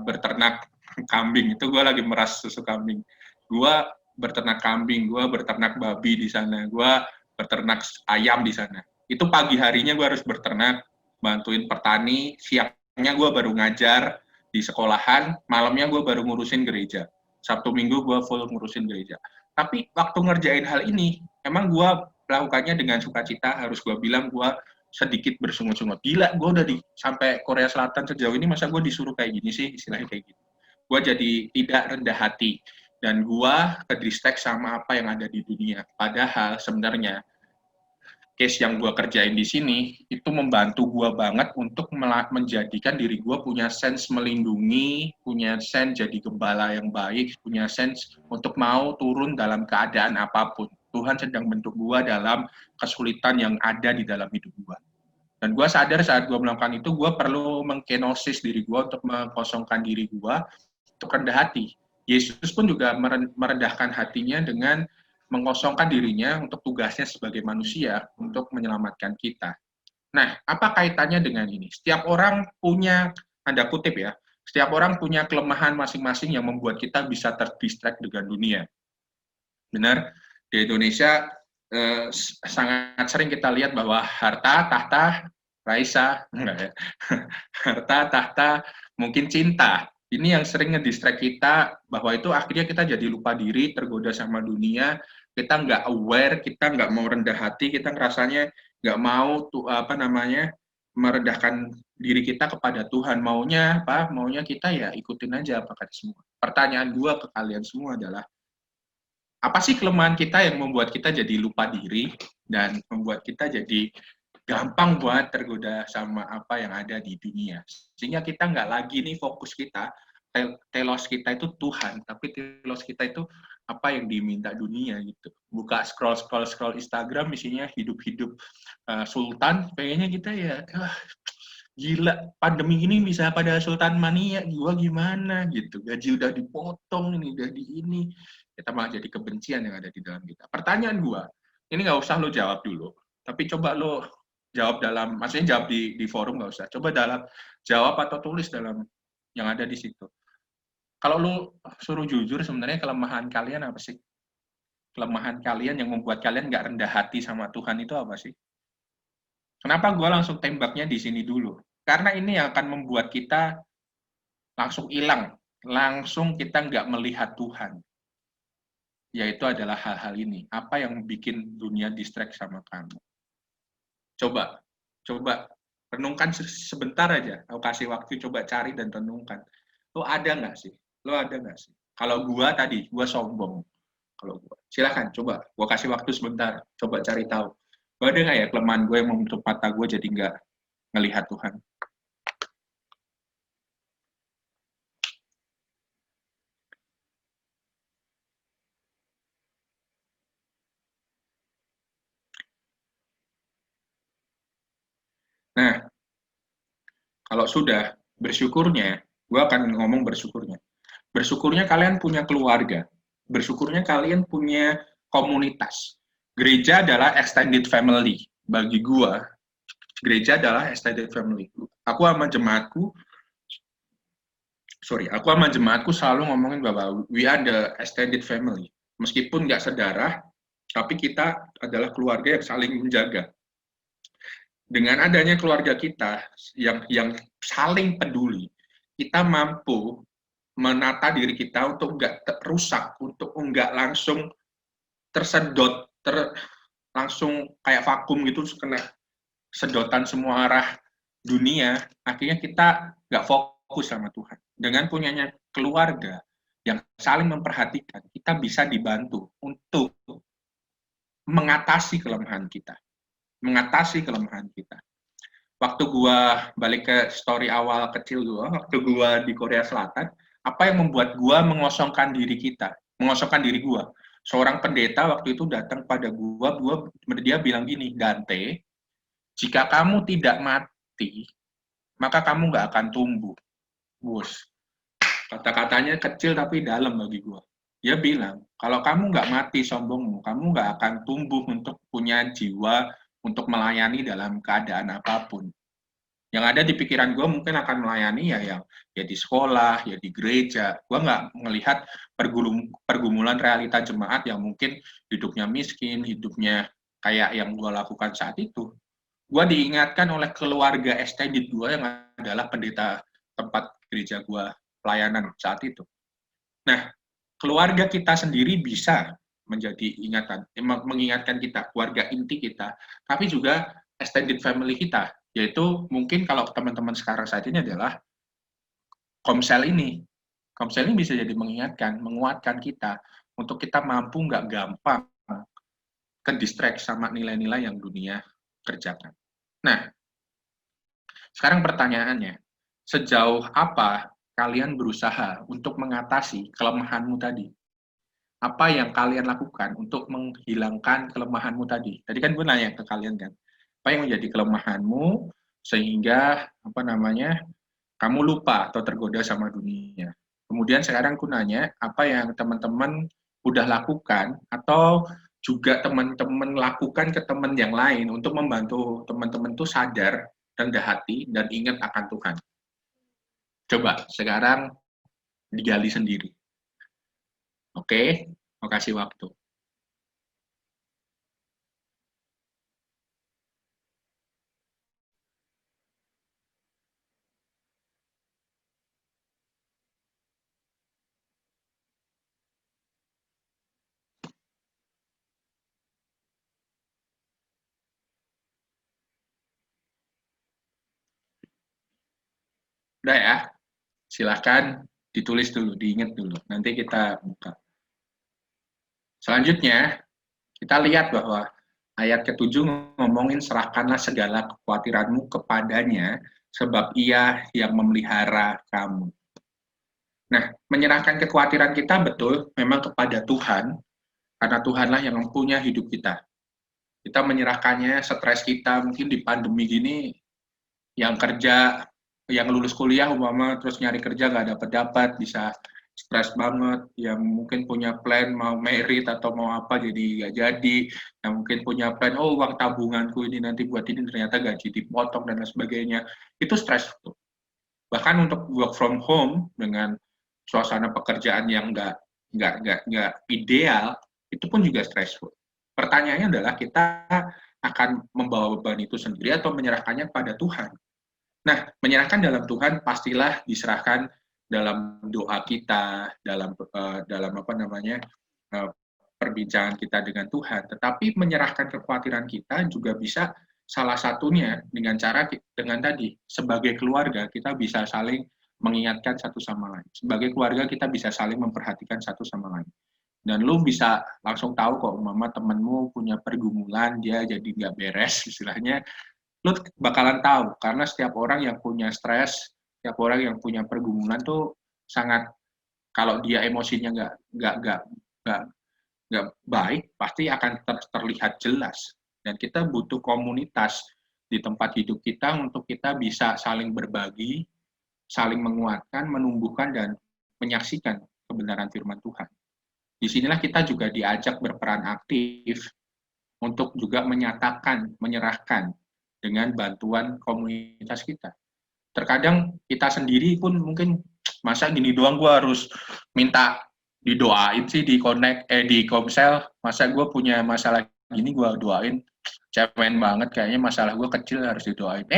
Speaker 3: berternak kambing. Itu gue lagi meras susu kambing. Gue berternak kambing, gue berternak babi di sana, gue berternak ayam di sana. Itu pagi harinya gue harus berternak, bantuin petani, siangnya gue baru ngajar di sekolahan, malamnya gue baru ngurusin gereja. Sabtu Minggu gue full ngurusin gereja. Tapi waktu ngerjain hal ini, emang gue melakukannya dengan sukacita, harus gue bilang gue sedikit bersungut-sungut. Gila, gue udah sampai Korea Selatan sejauh ini, masa gue disuruh kayak gini sih, istilahnya kayak gitu. Gue jadi tidak rendah hati, dan gue ke-distract sama apa yang ada di dunia. Padahal sebenarnya case yang gue kerjain di sini itu membantu gue banget untuk menjadikan diri gue punya sense melindungi, punya sense jadi gembala yang baik, punya sense untuk mau turun dalam keadaan apapun. Tuhan sedang bentuk gue dalam kesulitan yang ada di dalam hidup gue. Dan gue sadar saat gue melakukan itu, gue perlu mengkenosis diri gue untuk mengkosongkan diri gue untuk rendah hati. Yesus pun juga merendahkan hatinya dengan mengosongkan dirinya untuk tugasnya sebagai manusia untuk menyelamatkan kita. Nah, apa kaitannya dengan ini? Setiap orang punya Tanda kutip ya, setiap orang punya kelemahan masing-masing yang membuat kita bisa terdistract dengan dunia. Benar, di Indonesia sangat sering kita lihat bahwa harta, tahta, Raisa, enggak ya, harta, tahta, mungkin cinta. Ini yang sering ngedistract kita, bahwa itu akhirnya kita jadi lupa diri, tergoda sama dunia, kita nggak aware, kita nggak mau rendah hati, kita ngerasanya nggak mau merendahkan diri kita kepada Tuhan. Maunya apa? Maunya kita ya ikutin aja apa kata semua. Pertanyaan gua ke kalian semua adalah, apa sih kelemahan kita yang membuat kita jadi lupa diri dan membuat kita jadi gampang buat tergoda sama apa yang ada di dunia? Sehingga kita nggak lagi nih fokus kita, telos kita itu Tuhan, tapi telos kita itu apa yang diminta dunia gitu. Buka scroll Instagram isinya hidup-hidup sultan, pengennya kita ya gila, pandemi ini bisa pada sultan mania, gua gimana gitu. Gaji udah dipotong ini, udah di ini. Kita malah jadi kebencian yang ada di dalam kita. Pertanyaan gua, ini nggak usah lo jawab dulu, tapi coba lo jawab dalam, maksudnya jawab di forum nggak usah. Coba jawab atau tulis dalam yang ada di situ. Kalau lo suruh jujur, sebenarnya kelemahan kalian apa sih? Kelemahan kalian yang membuat kalian nggak rendah hati sama Tuhan itu apa sih? Kenapa gue langsung tembaknya di sini dulu? Karena ini yang akan membuat kita langsung hilang, langsung kita nggak melihat Tuhan. Yaitu adalah hal-hal ini. Apa yang bikin dunia distract sama kamu? Coba renungkan sebentar aja. Aku kasih waktu, coba cari dan renungkan. Lo ada nggak sih? Kalau gue tadi, gue sombong. Kalau gue, silahkan coba. Gue kasih waktu sebentar, coba cari tahu. Gue ada nggak ya kelemahan gue yang menutup mata gue jadi nggak ngelihat Tuhan? Nah, kalau sudah bersyukurnya, gue akan ngomong bersyukurnya. Bersyukurnya kalian punya keluarga. Bersyukurnya kalian punya komunitas. Gereja adalah extended family. Bagi gue, gereja adalah extended family. Aku sama jemaatku selalu ngomongin bahwa we are the extended family. Meskipun nggak sedarah, tapi kita adalah keluarga yang saling menjaga. Dengan adanya keluarga kita yang saling peduli, kita mampu menata diri kita untuk nggak rusak, untuk nggak langsung tersedot, langsung kayak vakum gitu, kena sedotan semua arah dunia, akhirnya kita nggak fokus sama Tuhan. Dengan punyanya keluarga yang saling memperhatikan, kita bisa dibantu untuk mengatasi kelemahan kita. Waktu gua balik ke story awal kecil gua, waktu gua di Korea Selatan, apa yang membuat gua mengosongkan diri gua? Seorang pendeta waktu itu datang pada gua, dia bilang gini, Dante, jika kamu tidak mati, maka kamu nggak akan tumbuh. Bos, kata-katanya kecil tapi dalam bagi gua. Dia bilang, kalau kamu nggak mati sombongmu, kamu nggak akan tumbuh untuk punya jiwa untuk melayani dalam keadaan apapun. Yang ada di pikiran gue mungkin akan melayani ya di sekolah, ya di gereja. Gue nggak melihat pergumulan realita jemaat yang mungkin hidupnya miskin, hidupnya kayak yang gue lakukan saat itu. Gue diingatkan oleh keluarga extended gue yang adalah pendeta tempat gereja gue pelayanan saat itu. Nah, keluarga kita sendiri bisa menjadi mengingatkan kita, keluarga inti kita, tapi juga extended family kita, yaitu mungkin kalau teman-teman sekarang saat ini adalah Komsel ini. Komsel ini bisa jadi mengingatkan, menguatkan kita, untuk kita mampu nggak gampang ke distract sama nilai-nilai yang dunia kerjakan. Nah, sekarang pertanyaannya, sejauh apa kalian berusaha untuk mengatasi kelemahanmu tadi? Apa yang kalian lakukan untuk menghilangkan kelemahanmu tadi? Tadi kan gue nanya ke kalian kan, apa yang menjadi kelemahanmu sehingga kamu lupa atau tergoda sama dunia. Kemudian sekarang aku nanya, apa yang teman-teman udah lakukan atau juga teman-teman lakukan ke teman yang lain untuk membantu teman-teman tuh sadar, rendah hati, dan ingat akan Tuhan. Coba sekarang digali sendiri. Oke, mau kasih waktu. Udah ya, silahkan ditulis dulu, diingat dulu. Nanti kita buka. Selanjutnya, kita lihat bahwa ayat ke-7 ngomongin serahkanlah segala kekhawatiranmu kepadanya, sebab ia yang memelihara kamu. Nah, menyerahkan kekhawatiran kita betul memang kepada Tuhan, karena Tuhanlah yang mempunyai hidup kita. Kita menyerahkannya, stres kita, mungkin di pandemi gini, yang kerja, yang lulus kuliah umpama terus nyari kerja nggak dapat bisa stres banget, yang mungkin punya plan mau merit atau mau apa jadi nggak jadi, yang mungkin punya plan uang tabunganku ini nanti buat ini ternyata gaji dipotong dan lain sebagainya, itu stres. Bahkan untuk work from home dengan suasana pekerjaan yang nggak ideal, itu pun juga stressful. Pertanyaannya adalah kita akan membawa beban itu sendiri atau menyerahkannya pada Tuhan. Nah, menyerahkan dalam Tuhan pastilah diserahkan dalam doa kita, dalam perbincangan kita dengan Tuhan. Tetapi menyerahkan kekhawatiran kita juga bisa salah satunya dengan cara dengan tadi sebagai keluarga kita bisa saling mengingatkan satu sama lain. Sebagai keluarga kita bisa saling memperhatikan satu sama lain. Dan lu bisa langsung tahu kok mama temenmu punya pergumulan, dia jadi nggak beres istilahnya, lu bakalan tahu karena setiap orang yang punya stres, setiap orang yang punya pergumulan tuh sangat, kalau dia emosinya nggak baik pasti akan terlihat jelas. Dan kita butuh komunitas di tempat hidup kita untuk kita bisa saling berbagi, saling menguatkan, menumbuhkan dan menyaksikan kebenaran firman Tuhan. Disinilah kita juga diajak berperan aktif untuk juga menyatakan, menyerahkan dengan bantuan komunitas kita. Terkadang kita sendiri pun mungkin masa gini doang gue harus minta didoain sih di connect di Komsel, masa gue punya masalah gini gue doain, cemen banget kayaknya masalah gue kecil harus didoain.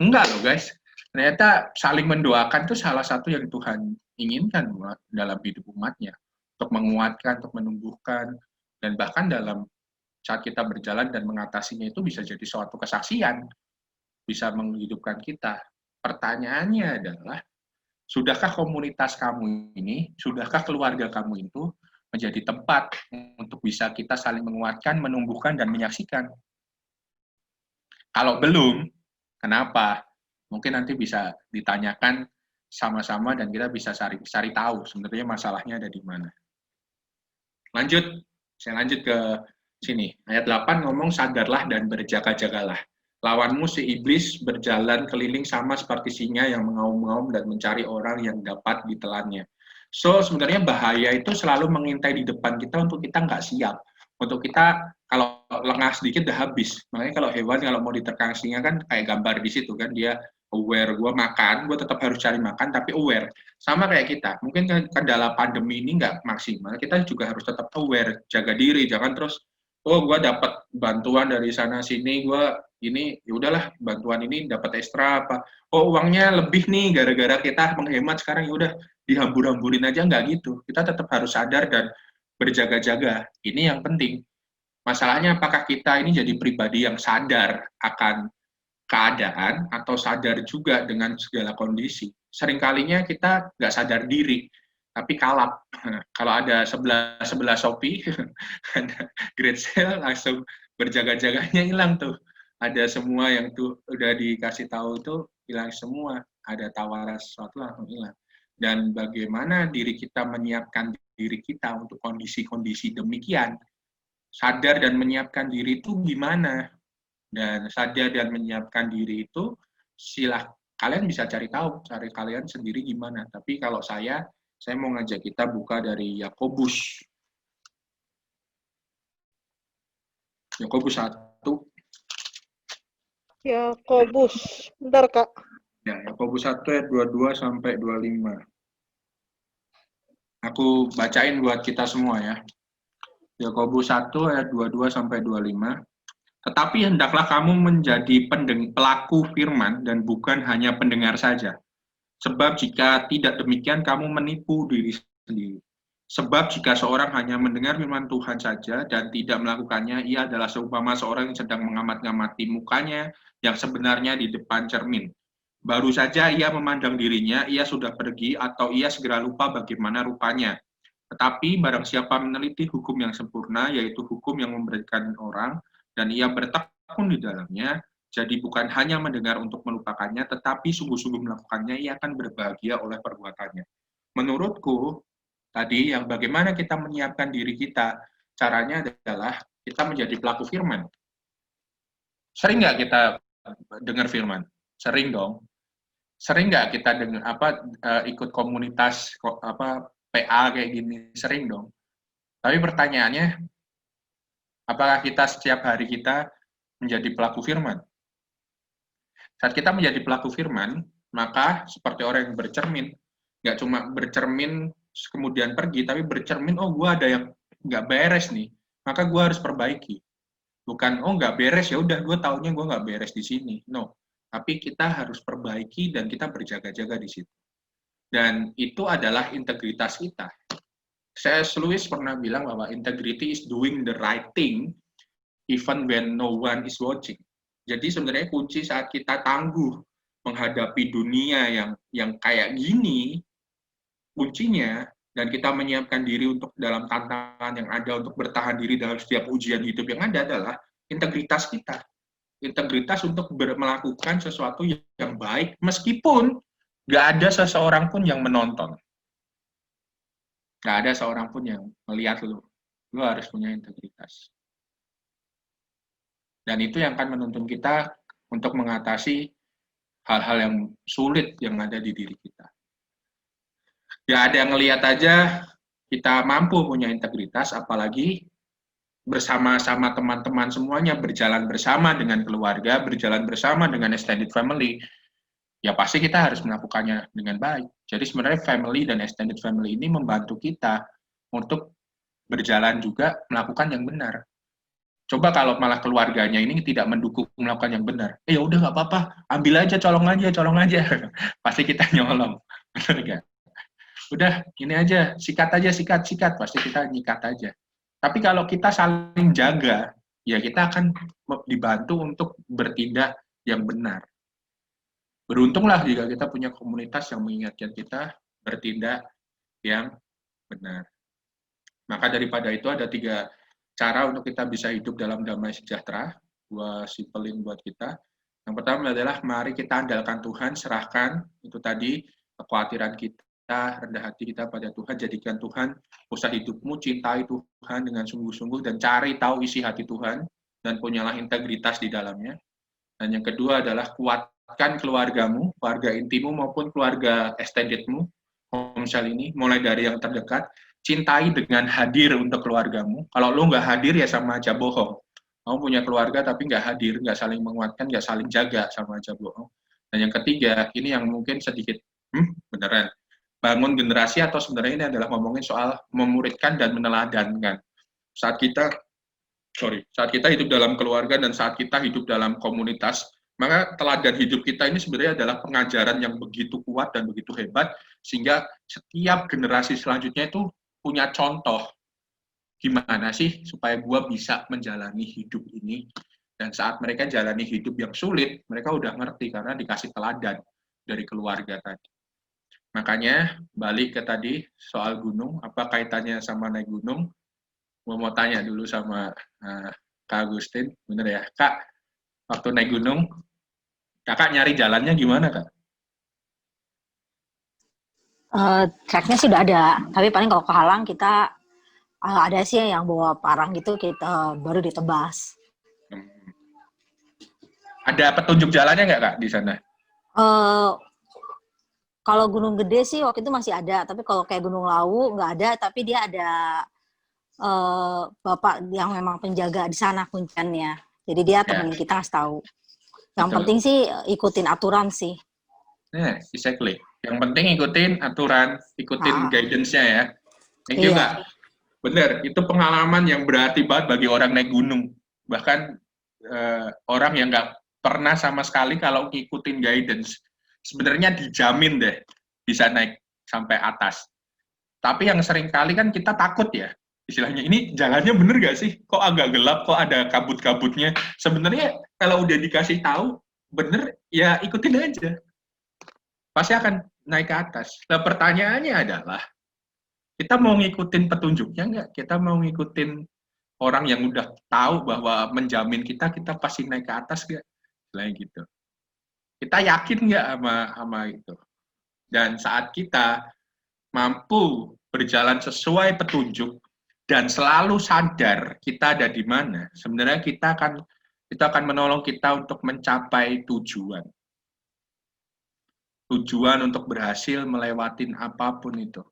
Speaker 3: Enggak loh guys, ternyata saling mendoakan itu salah satu yang Tuhan inginkan dalam hidup umatnya, untuk menguatkan, untuk menumbuhkan, dan bahkan dalam saat kita berjalan dan mengatasinya itu bisa jadi suatu kesaksian, bisa menghidupkan kita. Pertanyaannya adalah, sudahkah komunitas kamu ini, sudahkah keluarga kamu itu menjadi tempat untuk bisa kita saling menguatkan, menumbuhkan, dan menyaksikan? Kalau belum, kenapa? Mungkin nanti bisa ditanyakan sama-sama dan kita bisa cari tahu sebenarnya masalahnya ada di mana. Lanjut, saya lanjut ke sini. Ayat 8 ngomong sadarlah dan berjaga-jagalah. Lawanmu si iblis berjalan keliling sama seperti singa yang mengaum-ngaum dan mencari orang yang dapat ditelannya. So, sebenarnya bahaya itu selalu mengintai di depan kita untuk kita nggak siap. Untuk kita, kalau lengah sedikit udah habis. Makanya kalau hewan, kalau mau diterkam singa kan kayak gambar di situ kan, dia aware, gue makan, gue tetap harus cari makan, tapi aware. Sama kayak kita, mungkin kendala pandemi ini nggak maksimal, kita juga harus tetap aware, jaga diri, jangan terus, oh gue dapat bantuan dari sana sini, gue ini ya udahlah bantuan ini dapat ekstra apa, oh uangnya lebih nih gara-gara kita menghemat sekarang, ya udah dihambur-hamburin aja, nggak gitu. Kita tetap harus sadar dan berjaga-jaga. Ini yang penting. Masalahnya apakah kita ini jadi pribadi yang sadar akan keadaan atau sadar juga dengan segala kondisi. Seringkalinya kita nggak sadar diri, tapi kalap. Kalau ada sebelah Shopee, ada great sale, langsung berjaga-jaganya hilang tuh. Ada semua yang tuh udah dikasih tahu tuh hilang semua. Ada tawaran sesuatu langsung hilang. Dan bagaimana diri kita menyiapkan diri kita untuk kondisi-kondisi demikian, sadar dan menyiapkan diri itu gimana? Dan sadar dan menyiapkan diri itu, kalian bisa cari tahu, cari kalian sendiri gimana. Tapi kalau saya mau ngajak kita buka dari Yakobus. Yakobus 1.
Speaker 6: Yakobus. Bentar, Kak.
Speaker 3: Ya, Yakobus 1 ayat 22 sampai 25. Aku bacain buat kita semua ya. Yakobus 1 ayat 22 sampai 25. Tetapi hendaklah kamu menjadi pelaku firman dan bukan hanya pendengar saja. Sebab jika tidak demikian kamu menipu diri sendiri. Sebab jika seorang hanya mendengar firman Tuhan saja dan tidak melakukannya, ia adalah seumpama seorang yang sedang mengamat-ngamati mukanya yang sebenarnya di depan cermin. Baru saja ia memandang dirinya, ia sudah pergi atau ia segera lupa bagaimana rupanya. Tetapi barang siapa meneliti hukum yang sempurna, yaitu hukum yang memberkati orang, dan ia bertekun di dalamnya, jadi bukan hanya mendengar untuk melupakannya, tetapi sungguh-sungguh melakukannya, ia akan berbahagia oleh perbuatannya. Menurutku, tadi yang bagaimana kita menyiapkan diri kita, caranya adalah kita menjadi pelaku firman. Sering nggak kita dengar firman? Sering dong. Sering nggak kita ikut komunitas PA kayak gini? Sering dong. Tapi pertanyaannya, apakah kita setiap hari kita menjadi pelaku firman? Saat kita menjadi pelaku firman, maka seperti orang yang bercermin, nggak cuma bercermin kemudian pergi, tapi bercermin, oh gue ada yang nggak beres nih, maka gue harus perbaiki. Bukan, oh nggak beres, ya udah gue taunya gue nggak beres di sini. No, tapi kita harus perbaiki dan kita berjaga-jaga di situ. Dan itu adalah integritas kita. C.S. Lewis pernah bilang bahwa integrity is doing the right thing even when no one is watching. Jadi sebenarnya kunci saat kita tangguh menghadapi dunia yang kayak gini, kuncinya, dan kita menyiapkan diri untuk dalam tantangan yang ada, untuk bertahan diri dalam setiap ujian hidup yang ada adalah integritas kita. Integritas untuk melakukan sesuatu yang baik, meskipun nggak ada seseorang pun yang menonton. Nggak ada seorang pun yang melihat lu. Lu harus punya integritas. Dan itu yang akan menuntun kita untuk mengatasi hal-hal yang sulit yang ada di diri kita. Ya ada yang ngelihat aja kita mampu punya integritas, apalagi bersama-sama teman-teman semuanya, berjalan bersama dengan keluarga, berjalan bersama dengan extended family, ya pasti kita harus melakukannya dengan baik. Jadi sebenarnya family dan extended family ini membantu kita untuk berjalan juga melakukan yang benar. Coba kalau malah keluarganya ini tidak mendukung melakukan yang benar, ya udah nggak apa-apa, ambil aja, colong aja, pasti kita nyolong, benar nggak? Udah ini aja, sikat, pasti kita nyikat aja. Tapi kalau kita saling jaga, ya kita akan dibantu untuk bertindak yang benar. Beruntunglah jika kita punya komunitas yang mengingatkan kita bertindak yang benar. Maka daripada itu ada 3 cara untuk kita bisa hidup dalam damai sejahtera. Gua simpelin buat kita. Yang pertama adalah mari kita andalkan Tuhan, serahkan itu tadi kekhawatiran kita, rendah hati kita pada Tuhan, jadikan Tuhan pusat hidupmu, cintai Tuhan dengan sungguh-sungguh dan cari tahu isi hati Tuhan dan punyalah integritas di dalamnya. Dan yang kedua adalah kuatkan keluargamu, keluarga intimu maupun keluarga extendedmu, Komsel ini, mulai dari yang terdekat, cintai dengan hadir untuk keluargamu. Kalau lo nggak hadir ya sama aja bohong. Kamu punya keluarga tapi nggak hadir, nggak saling menguatkan, nggak saling jaga, sama aja bohong. Dan yang ketiga, ini yang mungkin sedikit, beneran, bangun generasi atau sebenarnya ini adalah ngomongin soal memuridkan dan meneladankan. Saat kita hidup dalam keluarga dan saat kita hidup dalam komunitas, maka teladan hidup kita ini sebenarnya adalah pengajaran yang begitu kuat dan begitu hebat, sehingga setiap generasi selanjutnya itu punya contoh gimana sih supaya gue bisa menjalani hidup ini. Dan saat mereka jalani hidup yang sulit, mereka udah ngerti karena dikasih teladan dari keluarga tadi. Makanya balik ke tadi soal gunung, apa kaitannya sama naik gunung? Gue mau tanya dulu sama Kak Agustin, bener ya? Kak, waktu naik gunung, Kakak nyari jalannya gimana, Kak?
Speaker 7: Tracknya sih udah ada, tapi paling kalau kehalang kita ada sih yang bawa parang gitu, kita baru ditebas.
Speaker 3: Ada petunjuk jalannya nggak, Kak, di sana?
Speaker 7: Kalau Gunung Gede sih waktu itu masih ada, tapi kalau kayak Gunung Lawu nggak ada, tapi dia ada bapak yang memang penjaga di sana kunciannya. Jadi dia temenin kita ngasih tahu. Yang penting sih ikutin aturan sih.
Speaker 3: Nah, exactly. Yang penting ikutin aturan, ikutin guidance-nya ya. Thank you,
Speaker 7: Iya.
Speaker 3: Kak. Bener, itu pengalaman yang berarti banget bagi orang naik gunung. Bahkan orang yang nggak pernah sama sekali kalau ngikutin guidance, sebenarnya dijamin deh bisa naik sampai atas. Tapi yang sering kali kan kita takut ya, istilahnya ini jalannya bener gak sih? Kok agak gelap, kok ada kabut-kabutnya? Sebenarnya kalau udah dikasih tahu, bener ya ikutin aja. Pasti akan naik ke atas. Nah pertanyaannya adalah, kita mau ngikutin petunjuknya nggak? Kita mau ngikutin orang yang udah tahu bahwa menjamin kita pasti naik ke atas nggak? Selain gitu. Kita yakin nggak sama itu? Dan saat kita mampu berjalan sesuai petunjuk dan selalu sadar kita ada di mana, sebenarnya kita akan menolong kita untuk mencapai tujuan. Tujuan untuk berhasil melewatin apapun itu.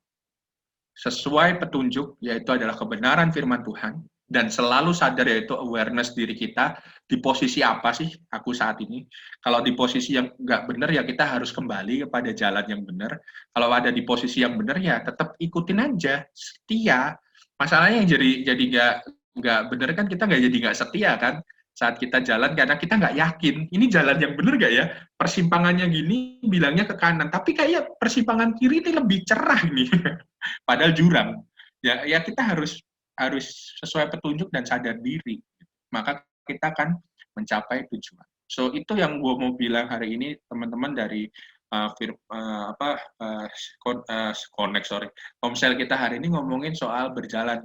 Speaker 3: Sesuai petunjuk, yaitu adalah kebenaran firman Tuhan, dan selalu sadar yaitu awareness diri kita, di posisi apa sih aku saat ini. Kalau di posisi yang nggak benar, ya kita harus kembali kepada jalan yang benar. Kalau ada di posisi yang benar, ya tetap ikutin aja, setia. Masalahnya yang jadi nggak benar kan, kita nggak jadi nggak setia kan, saat kita jalan, karena kita nggak yakin, ini jalan yang benar nggak ya? Persimpangannya gini, bilangnya ke kanan, tapi kayak persimpangan kiri ini lebih cerah nih. Padahal jurang. Ya kita harus sesuai petunjuk dan sadar diri. Maka kita akan mencapai tujuan. So itu yang gue mau bilang hari ini, teman-teman dari Komsel kita hari ini ngomongin soal berjalan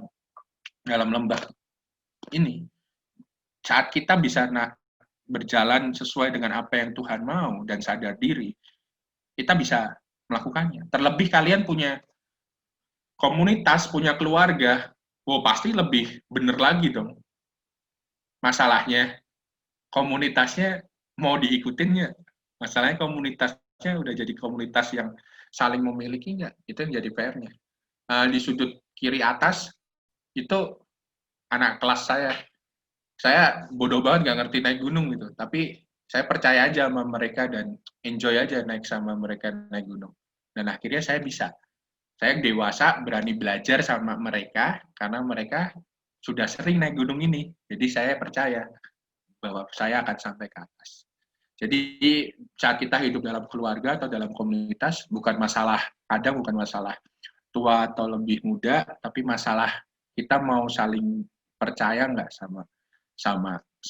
Speaker 3: dalam lembah ini. Saat kita bisa berjalan sesuai dengan apa yang Tuhan mau dan sadar diri, kita bisa melakukannya. Terlebih kalian punya komunitas, punya keluarga, pasti lebih bener lagi dong. Masalahnya, komunitasnya mau diikutin nggak? Masalahnya komunitasnya udah jadi komunitas yang saling memiliki nggak? Itu yang jadi PR-nya. Di sudut kiri atas, itu anak kelas saya bodoh banget nggak ngerti naik gunung gitu, tapi saya percaya aja sama mereka dan enjoy aja naik sama mereka naik gunung. Dan akhirnya saya bisa. Saya dewasa berani belajar sama mereka karena mereka sudah sering naik gunung ini. Jadi saya percaya bahwa saya akan sampai ke atas. Jadi saat kita hidup dalam keluarga atau dalam komunitas, bukan masalah tua atau lebih muda, tapi masalah kita mau saling percaya nggak sama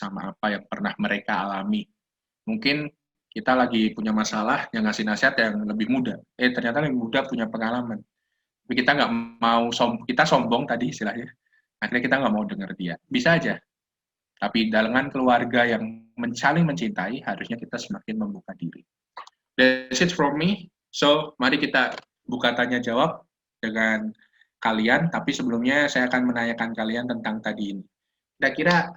Speaker 3: apa yang pernah mereka alami. Mungkin kita lagi punya masalah, yang ngasih nasihat yang lebih muda. Ternyata lebih muda punya pengalaman. Tapi kita nggak mau, kita sombong tadi istilahnya. Akhirnya kita nggak mau dengar dia. Bisa aja. Tapi dengan keluarga yang saling mencintai, harusnya kita semakin membuka diri. That's it from me. So, mari kita buka tanya jawab dengan kalian. Tapi sebelumnya saya akan menanyakan kalian tentang tadi ini. Kira-kira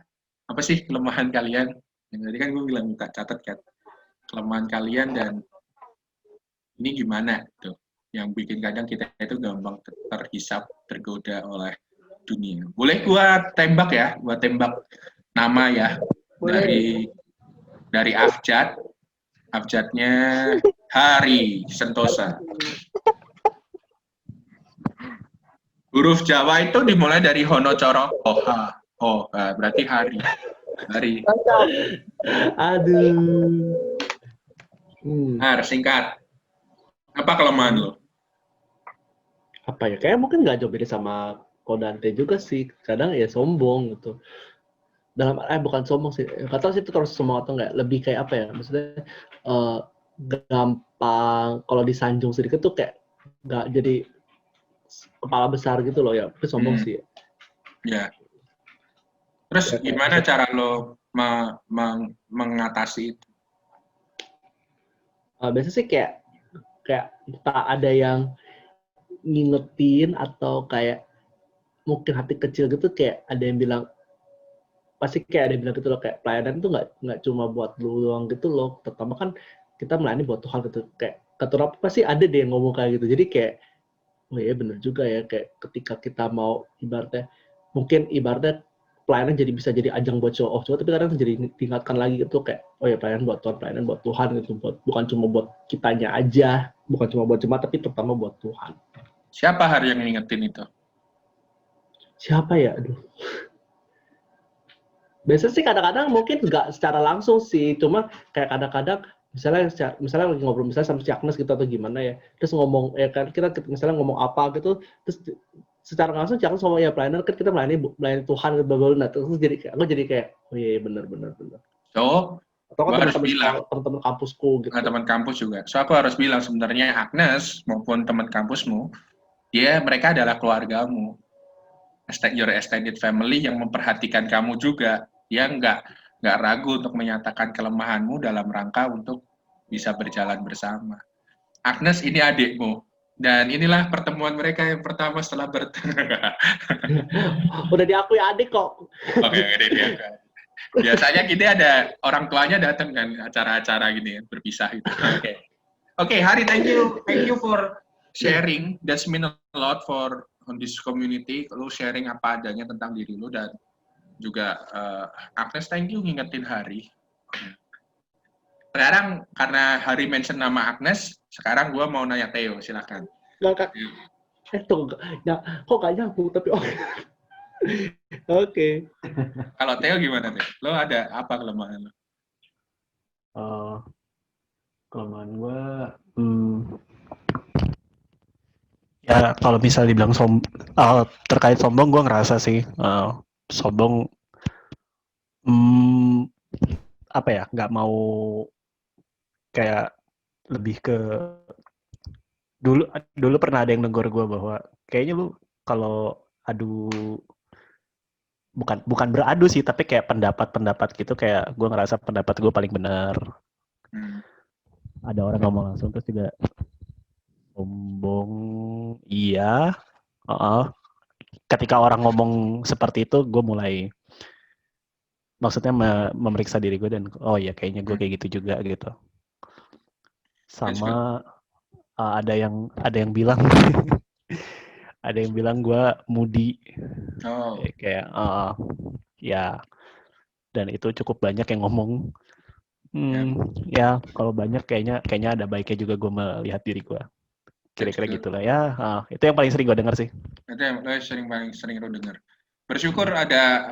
Speaker 3: apa sih kelemahan kalian? Yang tadi kan gue bilang buka catat kan. Kelemahan kalian dan ini gimana tuh? Yang bikin kadang kita itu gampang terhisap, tergoda oleh dunia. Boleh gua tembak ya? Gua tembak nama ya. Dari Afjad. Afjadnya Hari Sentosa. Huruf Jawa itu dimulai dari Hono Coro Oha. Berarti Hari.
Speaker 5: Aduh.
Speaker 3: Singkat. Apa kelemahan lo?
Speaker 5: Apa ya? Kayak mungkin nggak jauh beda sama Kodante juga sih. Kadang ya sombong gitu. Bukan sombong sih. Nggak tahu sih itu terus sombong atau nggak. Lebih kayak apa ya? Maksudnya gampang kalau disanjung sedikit tuh kayak nggak jadi kepala besar gitu loh ya. Itu sombong sih.
Speaker 3: Ya. Terus gimana cara lo mengatasi itu?
Speaker 5: Biasanya sih kayak tak ada yang ngingetin atau kayak mungkin hati kecil gitu, kayak ada yang bilang, pasti kayak ada yang bilang gitu loh, kayak pelayanan itu nggak cuma buat lu doang gitu loh, terutama kan kita melayani buat Tuhan gitu, kayak keturap pasti ada deh yang ngomong kayak gitu. Jadi kayak oh iya bener juga ya, kayak ketika kita mau ibaratnya pelayanan bisa jadi ajang buat show off juga, tapi kadang jadi diingatkan lagi gitu kayak, oh ya pelayanan buat Tuhan, pelayanan buat Tuhan gitu, bukan cuma buat kitanya aja, bukan cuma buat jemaat, tapi terutama buat Tuhan.
Speaker 3: Siapa Har yang ngingetin itu?
Speaker 5: Siapa ya? Aduh. Biasanya sih kadang-kadang mungkin nggak secara langsung sih, cuma kayak kadang-kadang misalnya lagi ngobrol misalnya sama si Agnes gitu atau gimana ya, terus ngomong ya kan kita misalnya ngomong apa gitu, terus secara langsung jangan sama ya pelayanan kan kita melayani Tuhan gitu, nah terus aku jadi kayak oh iya benar.
Speaker 3: So,
Speaker 5: Atau kan
Speaker 3: gua harus bilang
Speaker 5: teman-teman kampusku gitu.
Speaker 3: teman kampus juga. So aku harus bilang sebenarnya Agnes maupun teman kampusmu, mereka adalah keluargamu, your extended family yang memperhatikan kamu juga. Dia nggak ragu untuk menyatakan kelemahanmu dalam rangka untuk bisa berjalan bersama. Agnes ini adikmu. Dan inilah pertemuan mereka yang pertama setelah bertemu.
Speaker 5: Udah diakui adik kok.
Speaker 3: Oke, udah diakui. Biasanya kita ada orang tuanya datang kan acara-acara gini berpisah gitu. Oke, Hari, thank you for sharing. That's mean a lot for on this community. Lu sharing apa adanya tentang diri lu, dan juga Agnes, thank you ngingetin Hari. Sekarang karena Hari mention nama Agnes, sekarang gue mau nanya Theo, silakan.
Speaker 5: Kak. Kok gak nyambung tapi oke. Oke.
Speaker 3: Kalau Theo gimana Theo? Lo ada apa kelemahan lo?
Speaker 8: Kelemahan gue, ya kalau misalnya dibilang terkait sombong, gue ngerasa sih sombong, apa ya, nggak mau kayak lebih ke dulu pernah ada yang negor gue bahwa kayaknya lu kalau adu bukan beradu sih, tapi kayak pendapat gitu, kayak gue ngerasa pendapat gue paling benar. Ada orang ngomong langsung, terus juga sombong, iya. Ketika orang ngomong seperti itu, gue mulai maksudnya memeriksa diri gue, dan oh ya kayaknya gue kayak gitu juga gitu. Sama ada yang bilang ada yang bilang gue moody. Kayak ya, dan itu cukup banyak yang ngomong. Ya kalau banyak kayaknya ada baiknya juga gue melihat diri gue. Kira-kira gitulah ya. Itu yang paling sering gue dengar sih.
Speaker 3: Itu yang paling sering lo dengar. Bersyukur ada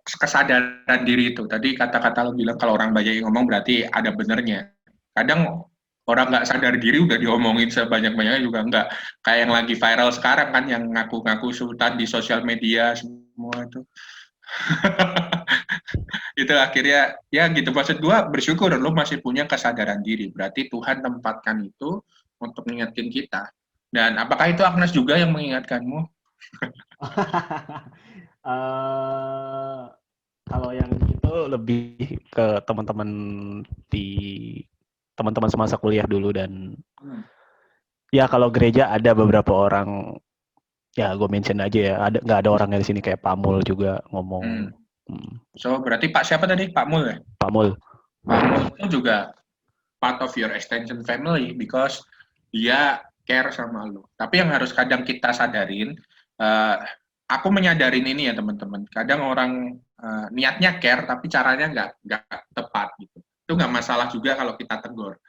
Speaker 3: kesadaran diri itu. Tadi kata-kata lo bilang kalau orang banyak yang ngomong berarti ada benernya. Kadang orang nggak sadar diri udah diomongin sebanyak-banyaknya juga nggak. Kayak yang lagi viral sekarang kan, yang ngaku-ngaku sultan di sosial media semua itu. Itu akhirnya ya gitu, maksud gue bersyukur lo masih punya kesadaran diri, berarti Tuhan tempatkan itu untuk mengingatkan kita. Dan apakah itu Agnes juga yang mengingatkanmu?
Speaker 8: Kalau yang itu lebih ke teman-teman semasa kuliah dulu, dan ya kalau gereja ada beberapa orang, ya gue mention aja ya, nggak ada orangnya di sini, kayak Pak Mul juga ngomong.
Speaker 3: So berarti Pak siapa tadi? Pak Mul ya?
Speaker 8: Pak Mul
Speaker 3: itu juga part of your extension family because dia care sama lo. Tapi yang harus kadang kita sadarin, aku menyadarin ini ya teman-teman. Kadang orang niatnya care tapi caranya nggak tepat gitu. Itu nggak masalah juga kalau kita tegur,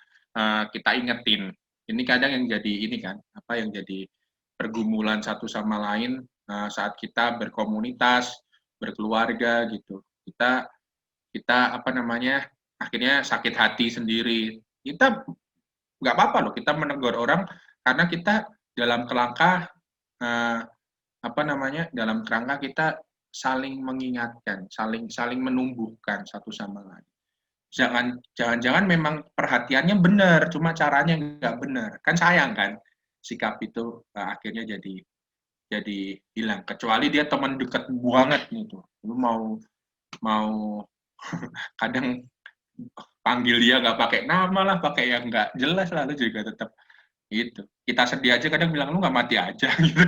Speaker 3: kita ingetin. Ini kadang yang jadi ini kan, apa yang jadi pergumulan satu sama lain saat kita berkomunitas, berkeluarga gitu. Kita apa namanya, akhirnya sakit hati sendiri. Kita nggak apa-apa loh kita menegur orang, karena kita dalam kerangka dalam kerangka kita saling mengingatkan, saling menumbuhkan satu sama lain. Jangan memang perhatiannya benar, cuma caranya nggak benar. Kan sayang kan, sikap itu akhirnya jadi hilang. Kecuali dia teman dekat banget gitu. Lu mau kadang panggil dia nggak pakai nama lah, pakai yang nggak jelas lah, lu juga tetap itu. Kita sedih aja kadang bilang lu nggak mati aja gitu.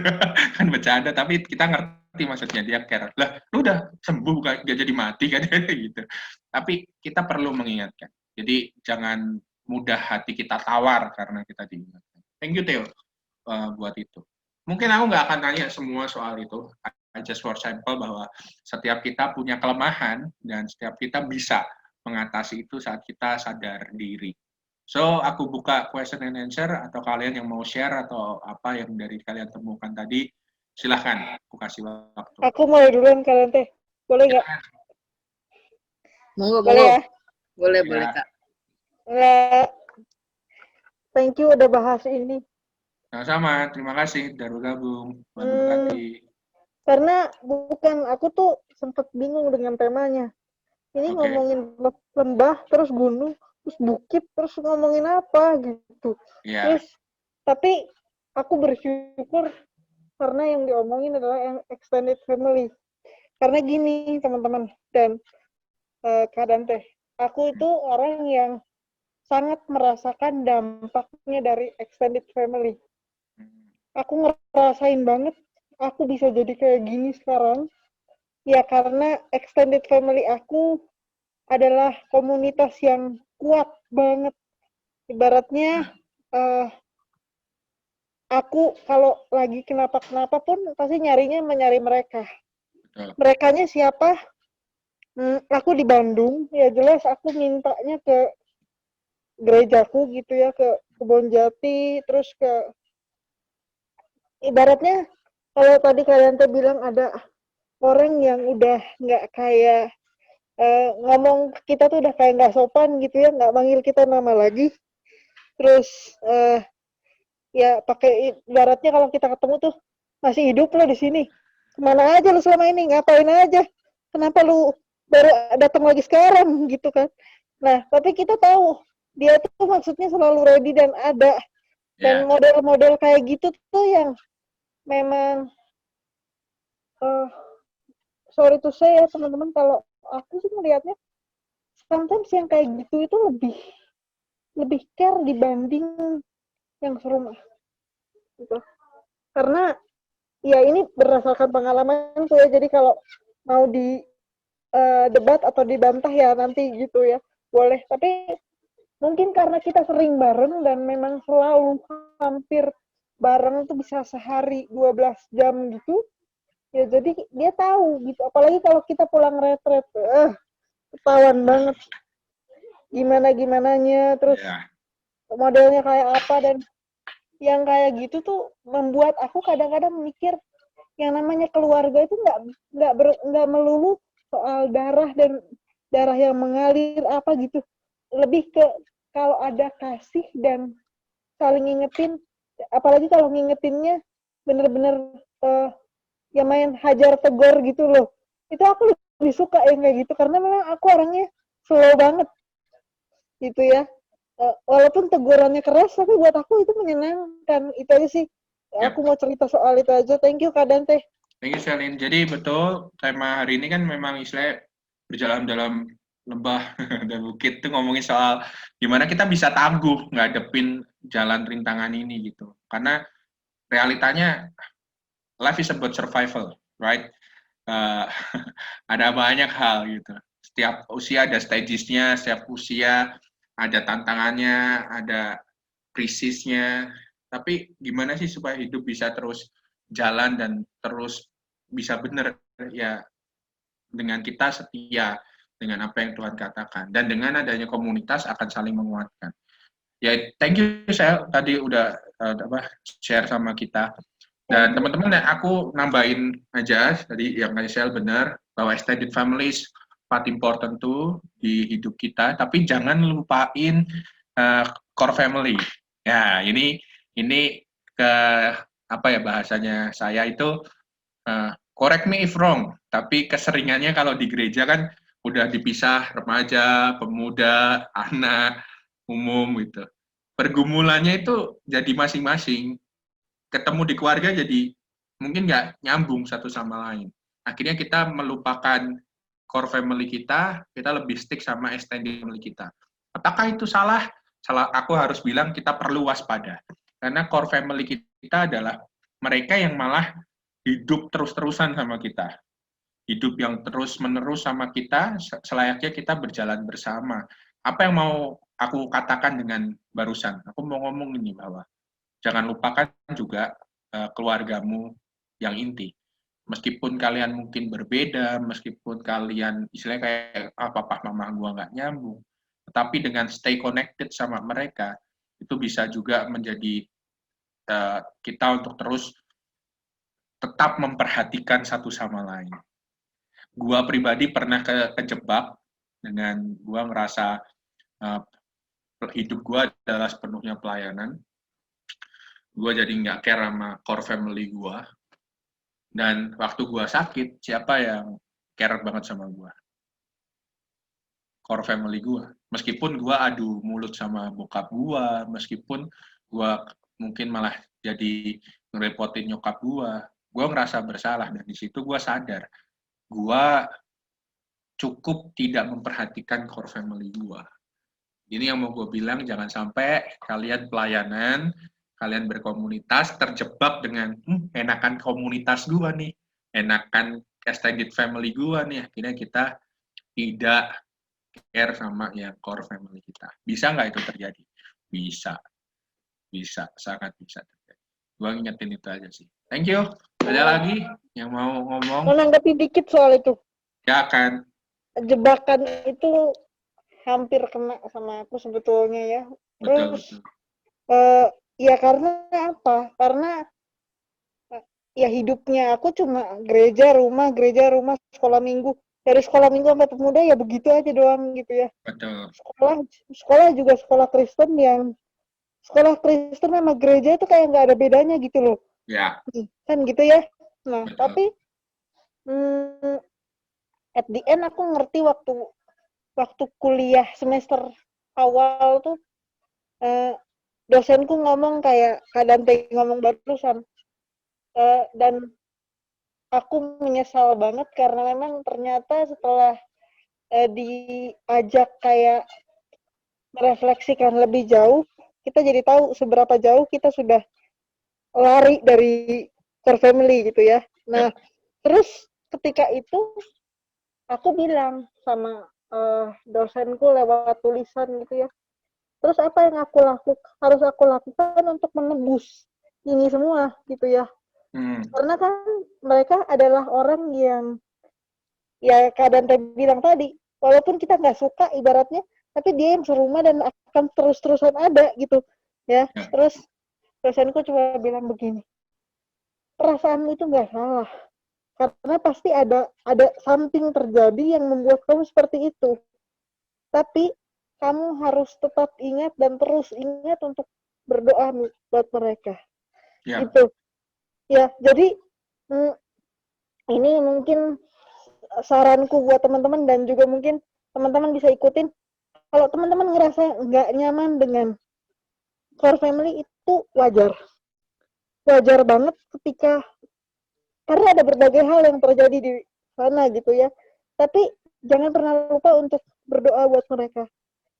Speaker 3: Kan bercanda, tapi kita ngerti maksudnya, dia care. Lah, lu udah sembuh gak jadi mati kan gitu. Tapi kita perlu mengingatkan. Jadi jangan mudah hati kita tawar karena kita diingatkan. Thank you Theo buat itu. Mungkin aku nggak akan tanya semua soal itu. just for sample bahwa setiap kita punya kelemahan dan setiap kita bisa mengatasi itu saat kita sadar diri. So, aku buka question and answer, atau kalian yang mau share atau apa yang dari kalian temukan tadi, silahkan, aku kasih waktu.
Speaker 6: Aku mau duluan kalian teh, boleh nggak?
Speaker 1: Monggo,
Speaker 6: Boleh ya?
Speaker 1: Boleh,
Speaker 3: Ya.
Speaker 1: boleh Kak.
Speaker 6: Nggak. Thank you udah bahas ini.
Speaker 3: Sama-sama, terima kasih udah bergabung. Berkati.
Speaker 6: Karena bukan, aku tuh sempet bingung dengan temanya. Ini ngomongin lembah, terus gunung, terus bukit, terus ngomongin apa gitu.
Speaker 3: Yeah.
Speaker 6: Terus, tapi aku bersyukur karena yang diomongin adalah yang extended family. Karena gini teman-teman dan keadaan teh, aku itu orang yang sangat merasakan dampaknya dari extended family. Aku ngerasain banget, aku bisa jadi kayak gini sekarang. Ya karena extended family aku adalah komunitas yang kuat banget. Ibaratnya aku kalau lagi kenapa-kenapa pun pasti nyarinya mencari mereka. Merekanya siapa? Aku di Bandung, ya jelas aku mintanya ke gerejaku gitu ya, ke Kebonjati, terus ke ibaratnya kalau tadi kalian tuh bilang ada orang yang udah nggak kayak ngomong kita tuh udah kayak nggak sopan gitu ya, nggak manggil kita nama lagi. Terus ya pakai ibaratnya kalau kita ketemu tuh masih hidup lo di sini. Kemana aja lo selama ini? Ngapain aja? Kenapa lu baru datang lagi sekarang gitu kan? Nah, tapi kita tahu dia tuh maksudnya selalu ready dan ada. Dan model-model kayak gitu tuh yang memang sorry to say ya teman-teman, kalau aku sih melihatnya sometimes yang kayak gitu itu lebih care dibanding yang serumah gitu. Karena ya ini berdasarkan pengalamanku ya, jadi kalau mau di debat atau dibantah ya nanti gitu ya boleh, tapi mungkin karena kita sering bareng dan memang selalu hampir bareng tuh bisa sehari 12 jam gitu ya, jadi dia tahu gitu. Apalagi kalau kita pulang retret, ketahuan banget gimananya, terus modelnya kayak apa, dan yang kayak gitu tuh membuat aku kadang-kadang mikir yang namanya keluarga itu nggak melulu soal darah dan darah yang mengalir apa gitu, lebih ke kalau ada kasih dan saling ngingetin, apalagi kalau ngingetinnya bener-bener ya main hajar tegur gitu loh, itu aku lebih suka yang kayak gitu karena memang aku orangnya slow banget gitu ya. Walaupun tegurannya keras tapi buat aku itu menyenangkan. Itu aja sih, aku mau cerita soal itu aja. Thank you Kak Dante.
Speaker 3: Thank you Selin. Jadi betul, tema hari ini kan memang istilahnya berjalan dalam lembah dan bukit tuh ngomongin soal gimana kita bisa tangguh ngadepin jalan rintangan ini gitu. Karena realitanya life is about survival, right? Ada banyak hal gitu. Setiap usia ada stages-nya, setiap usia ada tantangannya, ada krisisnya. Tapi gimana sih supaya hidup bisa terus jalan dan terus bisa benar ya, dengan kita setia dengan apa yang Tuhan katakan, dan dengan adanya komunitas akan saling menguatkan. Ya, thank you Sel tadi udah share sama kita. Dan teman-teman, aku nambahin aja tadi yang kayak Sel benar bahwa extended families part important tuh di hidup kita, tapi jangan lupain core family. Ya, ini ke apa ya bahasanya saya itu correct me if wrong, tapi keseringannya kalau di gereja kan udah dipisah remaja, pemuda, anak, umum gitu. Pergumulannya itu jadi masing-masing. Ketemu di keluarga jadi mungkin nggak nyambung satu sama lain. Akhirnya kita melupakan core family kita lebih stick sama extended family kita. Apakah itu salah? Salah, aku harus bilang kita perlu waspada. Karena core family kita adalah mereka yang malah hidup terus-terusan sama kita. Hidup yang terus-menerus sama kita, selayaknya kita berjalan bersama. Apa yang mau aku katakan dengan barusan? Aku mau ngomong ini bahwa jangan lupakan juga keluargamu yang inti. meskipun kalian mungkin berbeda, meskipun kalian istilahnya kayak papa mama gua nggak nyambung, tetapi dengan stay connected sama mereka itu bisa juga menjadi kita untuk terus tetap memperhatikan satu sama lain. Gua pribadi pernah kejebak dengan gua ngerasa hidup gua adalah sepenuhnya pelayanan. Gua jadi nggak care sama core family gua. Dan waktu gua sakit, siapa yang care banget sama gua? Core family gua. Meskipun gua adu mulut sama bokap gua, meskipun gua mungkin malah jadi ngerepotin nyokap gua ngerasa bersalah, dan di situ gua sadar gua cukup tidak memperhatikan core family gua. Ini yang mau gue bilang, jangan sampai kalian pelayanan, kalian berkomunitas, terjebak dengan enakan komunitas gue nih, enakan extended family gue nih, akhirnya kita tidak care sama yang core family kita. Bisa nggak itu terjadi? Bisa. Bisa, sangat bisa terjadi. Gue ngingetin itu aja sih. Thank you. Ada lagi yang mau ngomong?
Speaker 6: Mau nanggapi dikit soal itu.
Speaker 3: Ya kan.
Speaker 6: Jebakan itu hampir kena sama aku sebetulnya ya. Terus ya karena apa? Karena ya hidupnya aku cuma gereja rumah, sekolah minggu. Dari sekolah minggu sampai pemuda ya begitu aja doang gitu ya.
Speaker 3: Betul.
Speaker 6: Sekolah juga sekolah Kristen yang sekolah Kristen sama gereja itu kayak nggak ada bedanya gitu loh.
Speaker 3: Ya.
Speaker 6: Kan gitu ya. Nah,
Speaker 3: betul.
Speaker 6: Tapi at the end aku ngerti waktu kuliah semester awal tuh dosenku ngomong kayak Kak Dante ngomong barusan dan aku menyesal banget karena memang ternyata setelah diajak kayak merefleksikan lebih jauh, kita jadi tahu seberapa jauh kita sudah lari dari core family gitu ya. Nah, terus ketika itu aku bilang sama dosenku lewat tulisan gitu ya. Terus apa yang harus aku lakukan untuk menebus ini semua gitu ya. Karena kan mereka adalah orang yang ya Kak Dante bilang tadi, walaupun kita nggak suka ibaratnya, tapi dia yang serumah dan akan terus-terusan ada gitu ya. Terus dosenku cuma bilang begini, perasaanmu itu nggak salah. Karena pasti ada something terjadi yang membuat kamu seperti itu. Tapi kamu harus tetap ingat dan terus ingat untuk berdoa buat mereka. Ya. Gitu. Ya, jadi ini mungkin saranku buat teman-teman dan juga mungkin teman-teman bisa ikutin. Kalau teman-teman ngerasa nggak nyaman dengan core family itu wajar. Wajar banget ketika karena ada berbagai hal yang terjadi di sana gitu ya. Tapi jangan pernah lupa untuk berdoa buat mereka.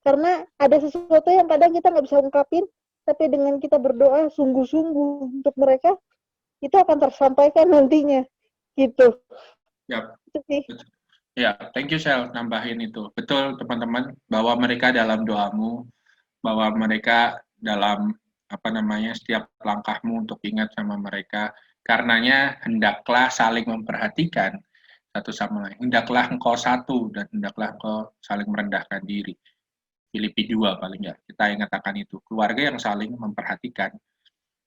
Speaker 6: Karena ada sesuatu yang kadang kita nggak bisa ungkapin, tapi dengan kita berdoa sungguh-sungguh untuk mereka, itu akan tersampaikan nantinya. Gitu.
Speaker 3: Ya. Ya, thank you Sel, nambahin itu. Betul teman-teman, bahwa mereka dalam doamu, bahwa mereka dalam setiap langkahmu untuk ingat sama mereka. Karenanya hendaklah saling memperhatikan satu sama lain. Hendaklah engkau satu dan hendaklah engkau saling merendahkan diri. Filipi 2 paling nggak. Kita ingat akan itu. Keluarga yang saling memperhatikan.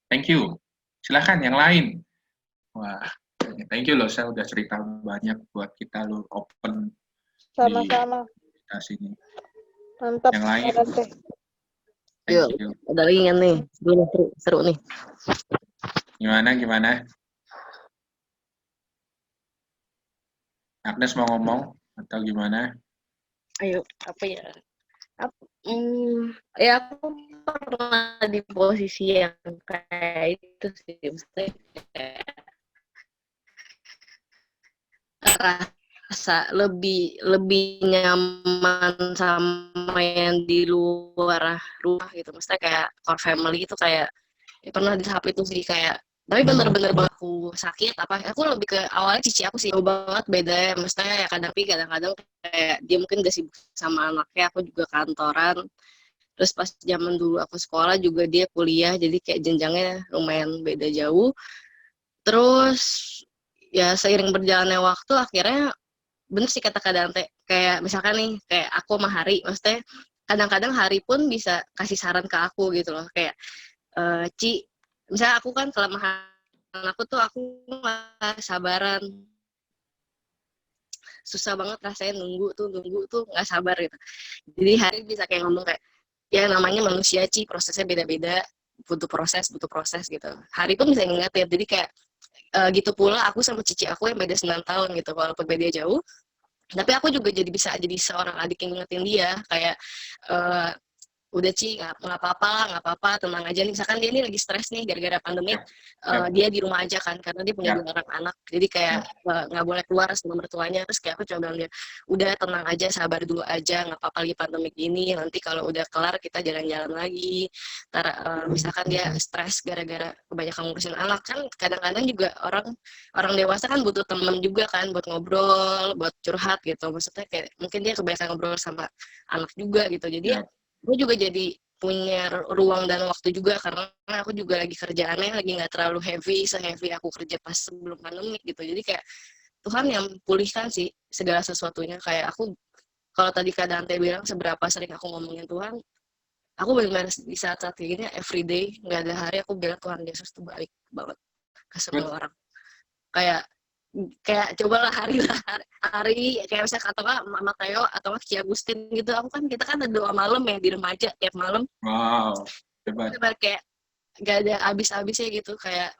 Speaker 3: Thank you. Silakan yang lain. Wah, thank you loh. Saya udah cerita banyak buat kita lo open.
Speaker 6: Sama-sama.
Speaker 3: Di sini.
Speaker 6: Mantap.
Speaker 3: Yang lain.
Speaker 1: Yuk, ada lagi kan nih. Seru nih.
Speaker 3: Gimana? Agnes mau ngomong atau gimana?
Speaker 1: Ayo, apa ya? Ya aku pernah di posisi yang kayak itu sih. Maksudnya rasa lebih nyaman sama yang di luar rumah gitu. Maksudnya kayak core family itu kayak ya pernah di tahap itu sih kayak tapi bener-bener aku sakit aku lebih ke awalnya cici aku sih jauh banget beda ya maksudnya ya kadang-kadang kayak dia mungkin gak sibuk sama anaknya, aku juga kantoran, terus pas zaman dulu aku sekolah juga dia kuliah jadi kayak jenjangnya lumayan beda jauh. Terus ya seiring berjalannya waktu akhirnya bener sih kata Kak Dante, kayak misalkan nih kayak aku sama Hari, maksudnya kadang-kadang Hari pun bisa kasih saran ke aku gitu loh, kayak Ci, misalnya aku kan kelemahan aku tuh aku nggak sabaran, susah banget rasanya nunggu tuh nggak sabar gitu. Jadi Hari bisa kayak ngomong kayak, ya namanya manusia Ci, prosesnya beda-beda, butuh proses gitu. Hari pun bisa ngingetin, jadi kayak gitu pula aku sama cici aku yang beda 9 tahun gitu, walaupun beda jauh, tapi aku juga bisa jadi seorang adik yang ngingetin dia, kayak udah Ci, nggak apa-apa lah, nggak apa-apa, tenang aja nih. Misalkan dia nih lagi stres nih gara-gara pandemi, dia di rumah aja kan, karena dia punya 2 orang anak, jadi kayak nggak boleh keluar sama mertuanya. Terus kayak aku coba bilang dia, udah tenang aja, sabar dulu aja, nggak apa-apa lagi pandemi ini, nanti kalau udah kelar kita jalan-jalan lagi. Ntar misalkan dia stres gara-gara kebanyakan ngurusin anak, kan kadang-kadang juga orang dewasa kan butuh temen juga kan, buat ngobrol, buat curhat gitu. Maksudnya kayak mungkin dia kebanyakan ngobrol sama anak juga gitu, jadi gue juga jadi punya ruang dan waktu juga, karena aku juga lagi kerjaannya lagi nggak terlalu se-heavy aku kerja pas sebelum pandemi gitu. Jadi kayak Tuhan yang pulihkan sih segala sesuatunya. Kayak aku, kalau tadi Kak Dante bilang seberapa sering aku ngomongin Tuhan, aku benar-benar di saat-saat kayak gini everyday, nggak ada hari aku bilang Tuhan Yesus tuh baik banget ke semua orang. Kayak cobalah hari kayak misalnya atau nggak Mama Theo atau nggak Ki Agustin gitu, kita kan ada doa malam ya di remaja tiap malam.
Speaker 3: Wow, hebat.
Speaker 1: Kayak gak ada habis-habisnya gitu, kayak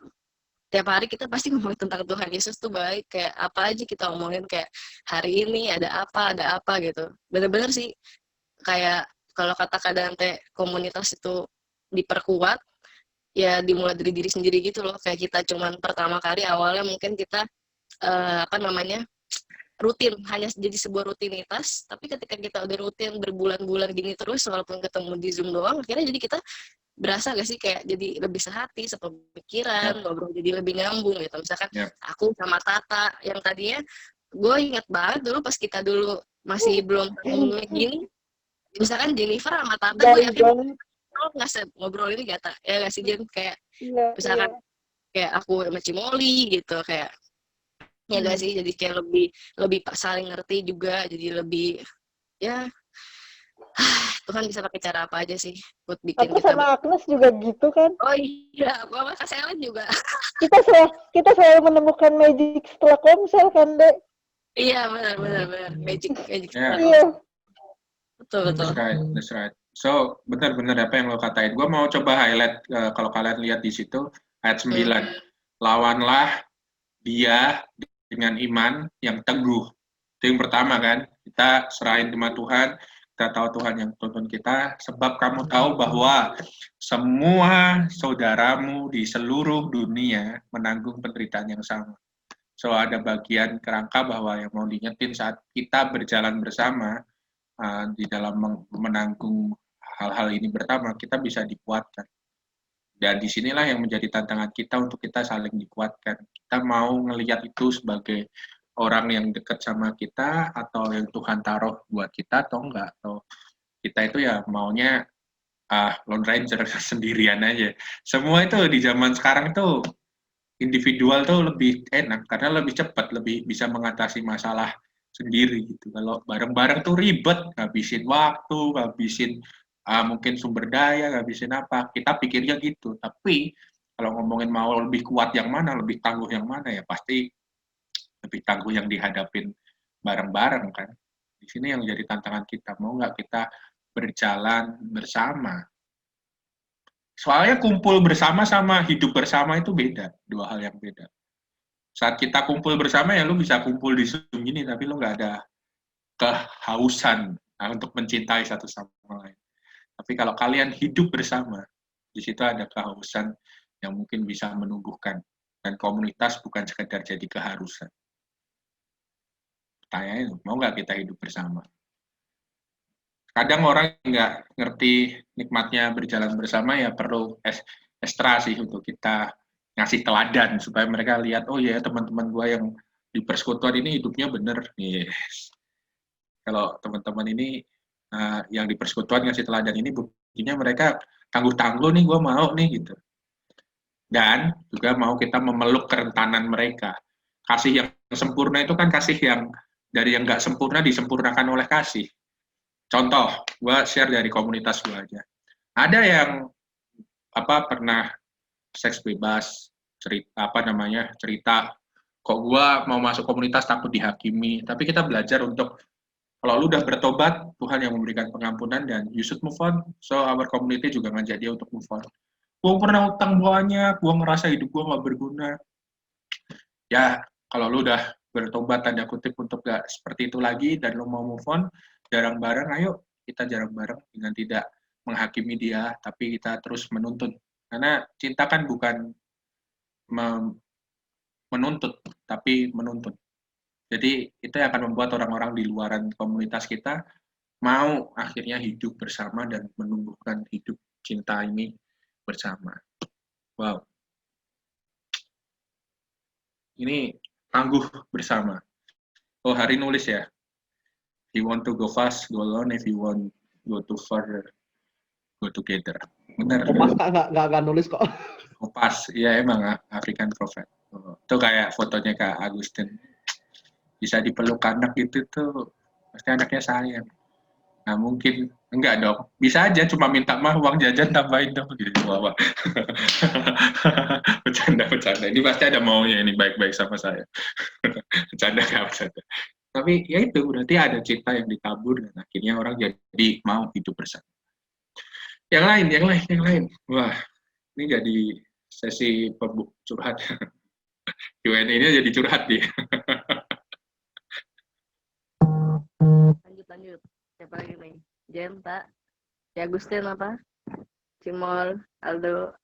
Speaker 1: tiap hari kita pasti ngomongin tentang Tuhan Yesus tuh baik, kayak apa aja kita omongin, kayak hari ini ada apa gitu. Bener-bener sih kayak kalau kata Kak Dante, komunitas itu diperkuat ya dimulai dari diri sendiri gitu loh. Kayak kita cuman pertama kali awalnya mungkin kita rutin, hanya jadi sebuah rutinitas, tapi ketika kita udah rutin berbulan-bulan gini terus, walaupun ketemu di Zoom doang, akhirnya jadi kita berasa gak sih kayak jadi lebih sehati, sepemikiran, ngobrol jadi lebih nyambung gitu. Misalkan aku sama Tata yang tadinya gue inget banget dulu pas kita dulu masih belum gini, misalkan Jennifer sama Tata gue yakin nggak ngobrol ini gak ya gak sih Jen, kayak misalkan kayak aku sama Cimoli gitu, kayak ya gak sih, jadi kayak lebih saling ngerti juga, jadi lebih ya Tuhan bisa pakai cara apa aja sih buat bikin
Speaker 6: aku
Speaker 1: kita.
Speaker 6: sama Agnes juga gitu kan.
Speaker 1: Oh iya, aku sama Kak Selen juga.
Speaker 6: kita selalu menemukan magic setelah komsel kan, Dek?
Speaker 1: Iya, benar. Magic setelah
Speaker 6: komsel. Iya.
Speaker 1: Betul.
Speaker 3: That's right. So, benar-benar apa yang lo katain. Gue mau coba highlight, kalau kalian lihat di situ, ayat 9. Lawanlah dia dengan iman yang teguh. Itu yang pertama kan, kita serahin sama Tuhan, kita tahu Tuhan yang tuntun kita, sebab kamu tahu bahwa semua saudaramu di seluruh dunia menanggung penderitaan yang sama. So, ada bagian kerangka bahwa yang mau diingetin saat kita berjalan bersama, di dalam menanggung hal-hal ini bersama, kita bisa dikuatkan. Dan disinilah yang menjadi tantangan kita untuk kita saling dikuatkan. Kita mau ngelihat itu sebagai orang yang dekat sama kita, atau yang Tuhan taruh buat kita, atau enggak. Atau kita itu ya maunya Lone Ranger sendirian aja. Semua itu di zaman sekarang itu individual tuh lebih enak, karena lebih cepat, lebih bisa mengatasi masalah sendiri gitu. Kalau bareng-bareng tuh ribet, ngabisin waktu, ngabisin mungkin sumber daya, ngabisin apa, kita pikirnya gitu. Tapi kalau ngomongin mau lebih kuat yang mana, lebih tangguh yang mana, ya pasti lebih tangguh yang dihadapin bareng-bareng kan. Di sini yang jadi tantangan kita, mau nggak kita berjalan bersama. Soalnya kumpul bersama sama hidup bersama itu beda, dua hal yang beda. Saat kita kumpul bersama ya lu bisa kumpul di Zoom gini, tapi lu nggak ada kehausan untuk mencintai satu sama lain. Tapi kalau kalian hidup bersama, di situ ada kehausan yang mungkin bisa menumbuhkan. Dan komunitas bukan sekedar jadi keharusan. Pertanyaannya, mau nggak kita hidup bersama? Kadang orang nggak ngerti nikmatnya berjalan bersama, ya perlu ekstra sih untuk kita ngasih teladan, supaya mereka lihat, oh ya teman-teman gue yang di persekutuan ini hidupnya bener. Yes. Kalau teman-teman ini yang di persekutuan ngasih teladan ini, buktinya mereka tangguh-tangguh nih, gue mau nih gitu. Dan juga mau kita memeluk kerentanan mereka. kasih yang sempurna itu kan kasih yang dari yang nggak sempurna disempurnakan oleh kasih. Contoh, gue share dari komunitas gue aja. Ada yang pernah seks bebas, cerita kok gue mau masuk komunitas takut dihakimi, tapi kita belajar untuk kalau lu udah bertobat, Tuhan yang memberikan pengampunan dan you should move on. So our community juga ngajak dia untuk move on. Gue pernah utang banyak, gue ngerasa hidup gue gak berguna. Ya, kalau lu udah bertobat tanda kutip untuk gak seperti itu lagi dan lu mau move on, jarang bareng, ayo kita jarang bareng dengan tidak menghakimi dia, tapi kita terus menuntun. Karena cinta kan bukan menuntut, tapi menuntun. Jadi itu yang akan membuat orang-orang di luaran komunitas kita mau akhirnya hidup bersama dan menumbuhkan hidup cinta ini bersama. Wow. Ini tangguh bersama. Oh, Hari nulis ya. If you want to go fast, go alone. If you want go too further, go together. Benar.
Speaker 5: Kopas nggak nulis kok.
Speaker 3: Kopas, ya emang African Prophet. Oh, itu kayak fotonya Kak Agustin. Bisa dipeluk anak gitu tuh, pasti anaknya sayang. Nah mungkin, enggak dong. Bisa aja cuma minta uang jajan tambahin dong. Gitu, Bapak. Bercanda. Ini pasti ada maunya ini baik-baik sama saya. Bercanda. Tapi ya itu berarti ada cinta yang ditabur dan akhirnya orang jadi mau hidup bersama. Yang lain. Wah, ini jadi sesi curhat. Q&A-nya jadi curhat dia.
Speaker 1: Lanjut. Siapa lagi nih? Jenta, ya Agustin apa? Cimol, Aldo.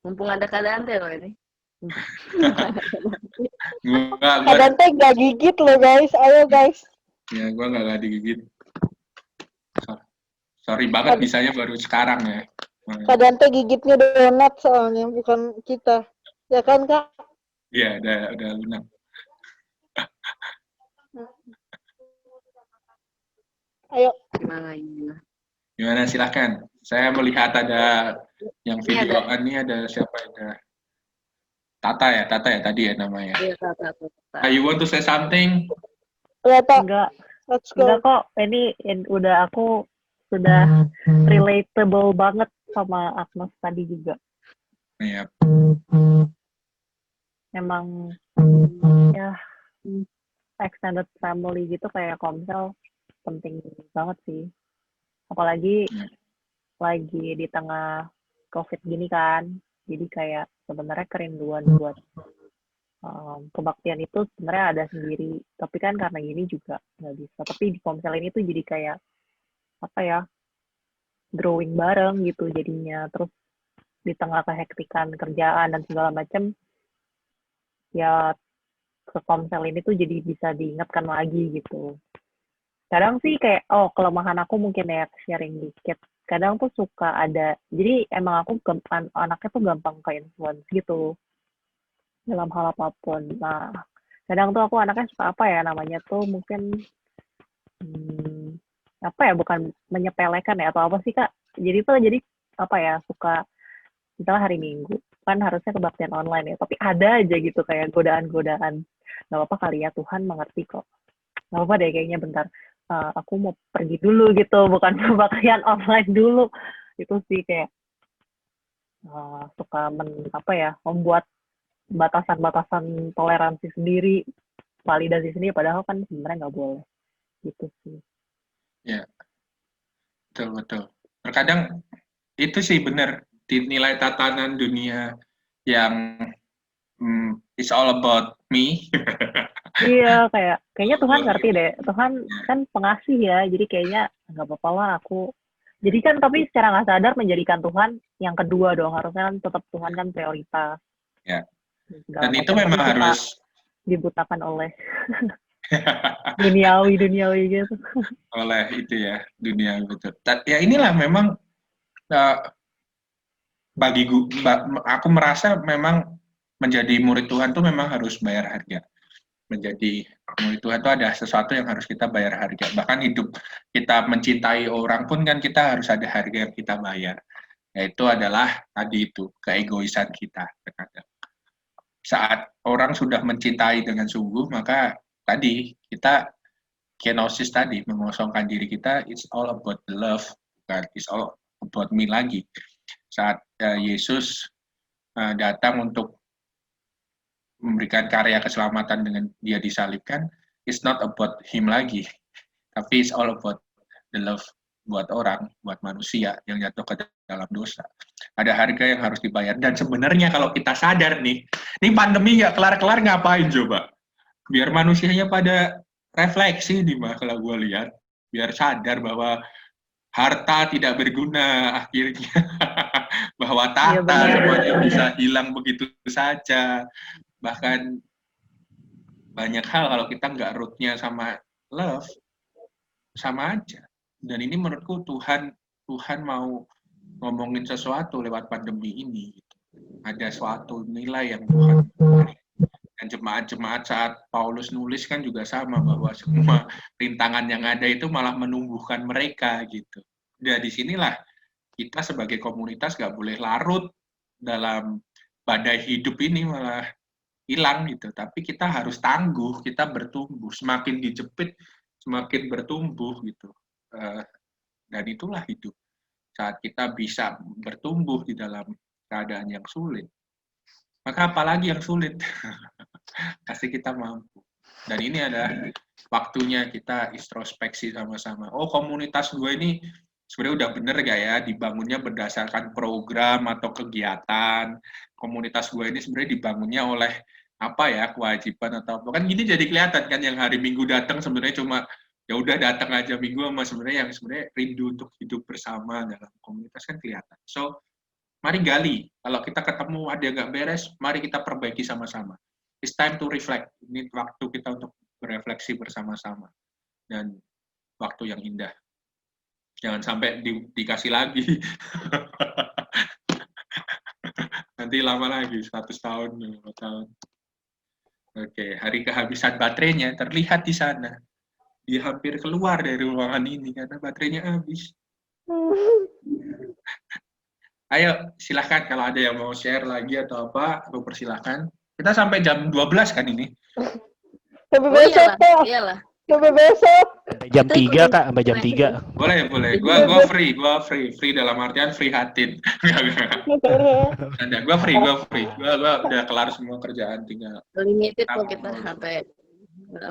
Speaker 1: Mumpung ada keadaan loh ini.
Speaker 6: Kadang teh gak gigit loh guys, ayo guys.
Speaker 3: Ya, gue gak digigit. Sorry banget bisanya baru sekarang ya.
Speaker 6: Kadang teh gigitnya donat soalnya, bukan kita. Ya kan Kak?
Speaker 3: Iya, udah lunak.
Speaker 6: Ayo.
Speaker 3: Gimana silakan. Saya melihat ada yang videoan ini ada siapa ada Tata ya tadi ya namanya.
Speaker 1: Iya, Tata.
Speaker 3: You want to say something?
Speaker 2: Enggak. Let's go. Enggak kok. Ini udah aku sudah relatable banget sama Agnes tadi juga.
Speaker 3: Iya.
Speaker 2: Emang ya extended family gitu kayak komsel penting banget sih. Apalagi lagi di tengah COVID gini kan. Jadi kayak sebenarnya kerinduan buat kebaktian itu sebenarnya ada sendiri. Tapi kan karena gini juga nggak bisa. Tapi di komsel ini tuh jadi kayak growing bareng gitu jadinya. Terus di tengah kehektikan kerjaan dan segala macam ya ke komsel ini tuh jadi bisa diingatkan lagi gitu. Kadang sih kayak kelemahan aku mungkin ya sharing dikit. Kadang tuh suka ada, jadi emang aku anaknya tuh gampang ke influence gitu dalam hal apapun. Nah kadang tuh aku anaknya suka namanya tuh mungkin bukan menyepelekan ya atau apa sih Kak. Jadi suka misalnya hari Minggu kan harusnya kebaktian online ya, tapi ada aja gitu kayak godaan-godaan. Nggak apa-apa kali ya, Tuhan mengerti kok. Nggak apa-apa deh kayaknya bentar. Aku mau pergi dulu gitu, bukan kebaktian online dulu. Itu sih kayak suka membuat batasan-batasan toleransi sendiri, validasi sendiri, padahal kan sebenarnya nggak boleh. Gitu sih.
Speaker 3: Ya, betul. Terkadang itu sih benar. Nilai tatanan dunia yang it's all about me.
Speaker 2: Iya, kayaknya Tuhan ngerti deh. Tuhan kan pengasih ya, jadi kayaknya nggak apa-apa lah aku. Jadi kan tapi secara nggak sadar menjadikan Tuhan yang kedua dong. Harusnya kan tetap Tuhan kan prioritas.
Speaker 3: Ya. Dan itu memang harus
Speaker 2: dibutakan oleh duniawi gitu.
Speaker 3: Oleh itu ya, duniawi betul. Ya inilah memang aku merasa memang menjadi murid Tuhan tuh memang harus bayar harga. Menjadi murid Tuhan itu ada sesuatu yang harus kita bayar harga. Bahkan hidup kita mencintai orang pun kan kita harus ada harga yang kita bayar. Yaitu adalah tadi itu, keegoisan kita terkadang. Saat orang sudah mencintai dengan sungguh, maka tadi kita kenosis tadi, mengosongkan diri kita, it's all about the love, bukan it's all about me lagi. Saat Yesus datang untuk memberikan karya keselamatan dengan dia disalibkan, it's not about him lagi, tapi it's all about the love buat orang, buat manusia yang jatuh ke dalam dosa. Ada harga yang harus dibayar. Dan sebenarnya kalau kita sadar nih, ini pandemi nggak kelar-kelar ngapain coba? Biar manusianya pada refleksi nih mah kalau gue lihat. Biar sadar bahwa harta tidak berguna akhirnya. Bahwa tahta semuanya bisa hilang begitu saja. Bahkan banyak hal kalau kita nggak rootnya sama love, sama aja. Dan ini menurutku Tuhan mau ngomongin sesuatu lewat pandemi ini. Gitu. Ada suatu nilai yang Tuhan beri. Dan jemaat-jemaat saat Paulus nulis kan juga sama, bahwa semua rintangan yang ada itu malah menumbuhkan mereka gitu. Dan disinilah kita sebagai komunitas nggak boleh larut dalam badai hidup ini malah hilang gitu. Tapi kita harus tangguh, kita bertumbuh. Semakin dijepit, semakin bertumbuh gitu. Dan itulah hidup. Saat kita bisa bertumbuh di dalam keadaan yang sulit, maka apalagi yang sulit? Pasti kita mampu. Dan ini adalah waktunya kita introspeksi sama-sama. Oh, komunitas gue ini sebenarnya udah bener gak ya dibangunnya berdasarkan program atau kegiatan? Komunitas gue ini sebenarnya dibangunnya oleh apa ya, kewajiban atau apa? Kan gini jadi kelihatan kan, yang hari Minggu datang sebenarnya cuma ya udah datang aja Minggu, sama sebenarnya yang sebenarnya rindu untuk hidup bersama dalam komunitas kan kelihatan. So, mari gali. Kalau kita ketemu ada yang nggak beres, mari kita perbaiki sama-sama. It's time to reflect. Ini waktu kita untuk berefleksi bersama-sama. Dan waktu yang indah. Jangan sampai dikasih lagi. Nanti lama lagi, 100 tahun, 2 tahun. Oke, hari kehabisan baterainya terlihat di sana. Dia hampir keluar dari ruangan ini karena baterainya habis. Ayo, silahkan kalau ada yang mau share lagi atau apa, aku persilahkan. Kita sampai jam 12 kan ini?
Speaker 6: Sampai besok, Kak.
Speaker 1: Iyalah.
Speaker 6: Sampai besok.
Speaker 8: Sampai jam 3, Kak. Sampai jam 3.
Speaker 3: Boleh. Gua free. Free dalam artian free hatin. Gue free. Gua udah kelar semua kerjaan, tinggal.
Speaker 1: Limited kok kita sampai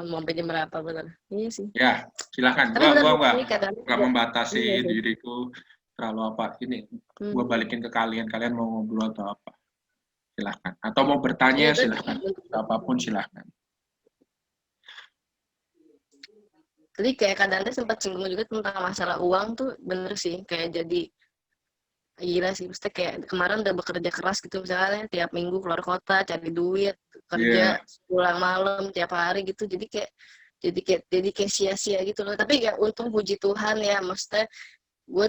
Speaker 1: mau jam berapa, benar? Iya sih.
Speaker 3: Ya, silahkan. Gua nggak membatasi diriku terlalu apa. Ini gua balikin ke kalian mau ngobrol atau apa. Silahkan. Atau mau bertanya, silahkan. Apapun silahkan.
Speaker 1: Tadi kayak Kak Dante sempat singgung juga tentang masalah uang tuh, bener sih. Kayak jadi gila sih, mesti kayak kemarin udah bekerja keras gitu, misalnya tiap minggu keluar kota cari duit, kerja pulang malam tiap hari gitu, jadi kayak sia-sia gitu loh. Tapi ya untung puji Tuhan ya, maksudnya gue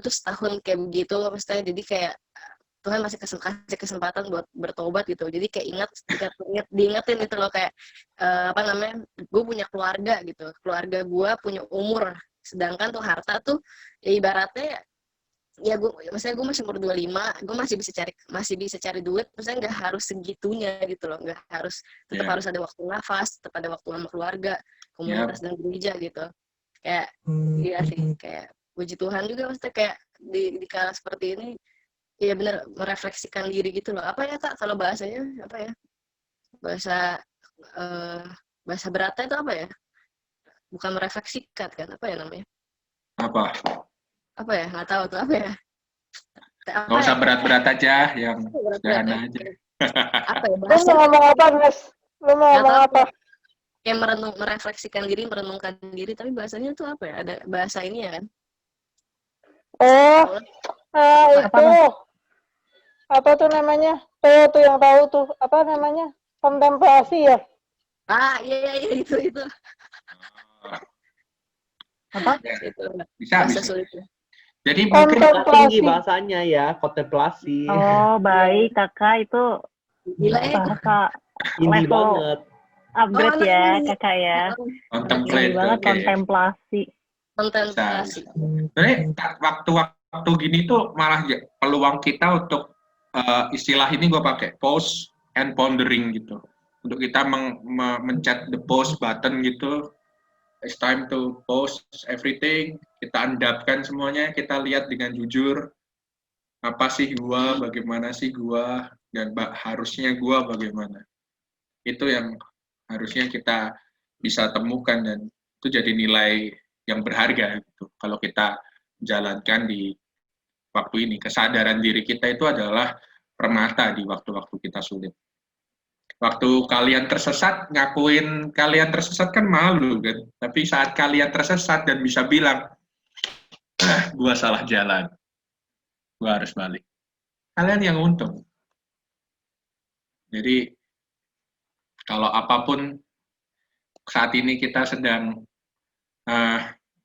Speaker 1: tuh setahun kayak begitu, maksudnya jadi kayak Tuhan masih kasih kesempatan buat bertobat gitu. Jadi kayak diingetin gitu loh, kayak gue punya keluarga gitu, keluarga gue punya umur, sedangkan tuh harta tuh ya ibaratnya ya maksudnya gue masih umur 25, gue masih bisa cari duit, maksudnya nggak harus segitunya gitu loh, nggak harus, tetap harus ada waktu nafas, tetap ada waktu sama keluarga, komunitas dan gereja gitu. Kayak iya sih, kayak puji Tuhan juga, maksudnya kayak di kala seperti ini ya benar merefleksikan diri gitu loh. Apa ya Kak kalau bahasanya apa ya, bahasa beratnya itu apa ya, bukan merefleksikan kan, apa ya namanya, apa ya, nggak tahu tuh apa ya.
Speaker 3: Nggak usah berat-berat aja, yang sederhana aja.
Speaker 1: Apa ya
Speaker 6: Lo mau ngomong apa, Mas? Lo mau ngomong apa?
Speaker 1: Kayak merefleksikan diri, merenungkan diri, tapi bahasanya tuh apa ya, ada bahasa ini ya kan.
Speaker 6: Itu apa tuh namanya? Tuh yang tahu tuh apa namanya? Kontemplasi ya?
Speaker 1: Iya itu.
Speaker 2: Apa?
Speaker 1: Itu.
Speaker 3: Bisa.
Speaker 1: Sulit.
Speaker 3: Jadi mungkin
Speaker 5: tinggi bahasanya ya, kontemplasi.
Speaker 2: Oh, baik Kakak, itu
Speaker 1: gila
Speaker 2: bahasa
Speaker 5: Indi
Speaker 2: level
Speaker 5: banget.
Speaker 2: upgrade ya Kakak ya.
Speaker 3: contemplate
Speaker 2: Banget kontemplasi.
Speaker 1: Kontemplasi.
Speaker 3: Sebenarnya waktu waktu gini tuh malah peluang kita untuk istilah ini gue pakai pause and pondering gitu. Untuk kita mencet the pause button gitu. It's time to pause everything. Kita endapkan semuanya. Kita lihat dengan jujur. Apa sih gua, bagaimana sih gua, dan harusnya gua bagaimana. Itu yang harusnya kita bisa temukan, dan itu jadi nilai yang berharga gitu. Kalau kita jalankan di waktu ini, kesadaran diri kita itu adalah permata di waktu-waktu kita sulit. Waktu kalian tersesat, ngakuin kalian tersesat kan malu kan. Tapi saat kalian tersesat dan bisa bilang, gua salah jalan, gua harus balik. Kalian yang untung. Jadi, kalau apapun saat ini kita sedang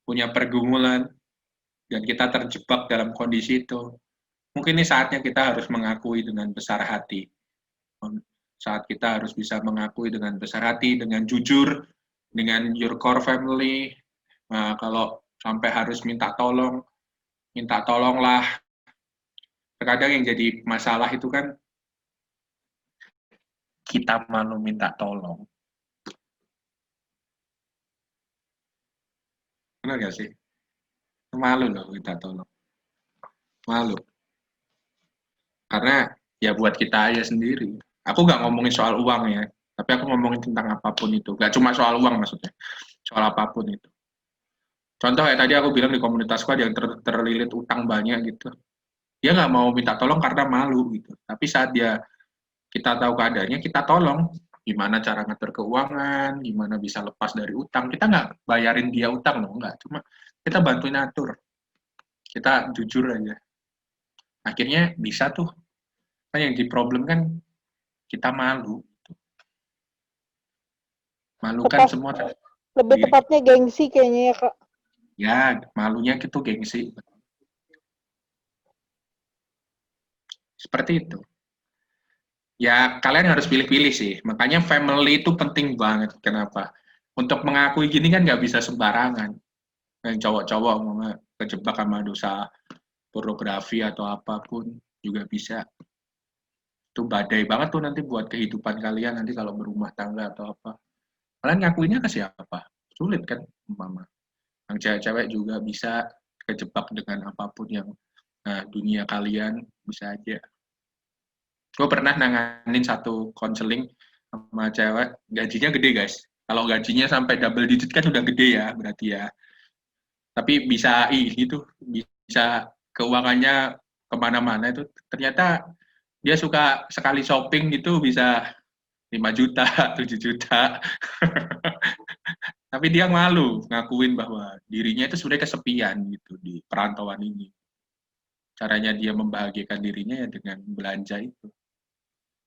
Speaker 3: punya pergumulan, dan kita terjebak dalam kondisi itu, mungkin ini saatnya kita harus mengakui dengan besar hati. Saat kita harus bisa mengakui dengan besar hati, dengan jujur, dengan your core family. Kalau sampai harus minta tolonglah. Terkadang yang jadi masalah itu kan kita malu minta tolong. Benar gak sih? Malu loh minta tolong. Malu. Karena ya buat kita aja sendiri. Aku nggak ngomongin soal uang ya, tapi aku ngomongin tentang apapun itu. Nggak cuma soal uang maksudnya, soal apapun itu. Contoh kayak tadi aku bilang di komunitasku ada yang terlilit utang banyak gitu. Dia nggak mau minta tolong karena malu gitu. Tapi saat kita tahu keadaannya, kita tolong. Gimana cara ngatur keuangan, gimana bisa lepas dari utang. Kita nggak bayarin dia utang loh, nggak. Cuma kita bantuin atur. Kita jujur aja. Akhirnya bisa tuh. Kan yang di problem kan kita malu. Malu kan semua.
Speaker 6: Lebih tepatnya gengsi kayaknya ya, Kak.
Speaker 3: Ya, malunya gitu gengsi. Seperti itu. Ya, kalian harus pilih-pilih sih. Makanya family itu penting banget. Kenapa? Untuk mengakui gini kan nggak bisa sembarangan. Yang cowok-cowok mau kejebak sama dosa pornografi atau apapun juga bisa. Itu badai banget tuh nanti buat kehidupan kalian nanti kalau berumah tangga atau apa. Kalian ngakuinnya ke siapa? Sulit kan, mama. Yang cewek-cewek juga bisa kejebak dengan apapun yang dunia kalian bisa aja. Gue pernah nanganin satu konseling sama cewek, gajinya gede guys. Kalau gajinya sampai double digit kan udah gede ya, berarti ya. Tapi bisa bisa keuangannya kemana-mana itu. Ternyata dia suka sekali shopping gitu bisa 5 juta, 7 juta. Tapi dia malu ngakuin bahwa dirinya itu sebenarnya kesepian gitu di perantauan ini. Caranya dia membahagiakan dirinya ya dengan belanja itu.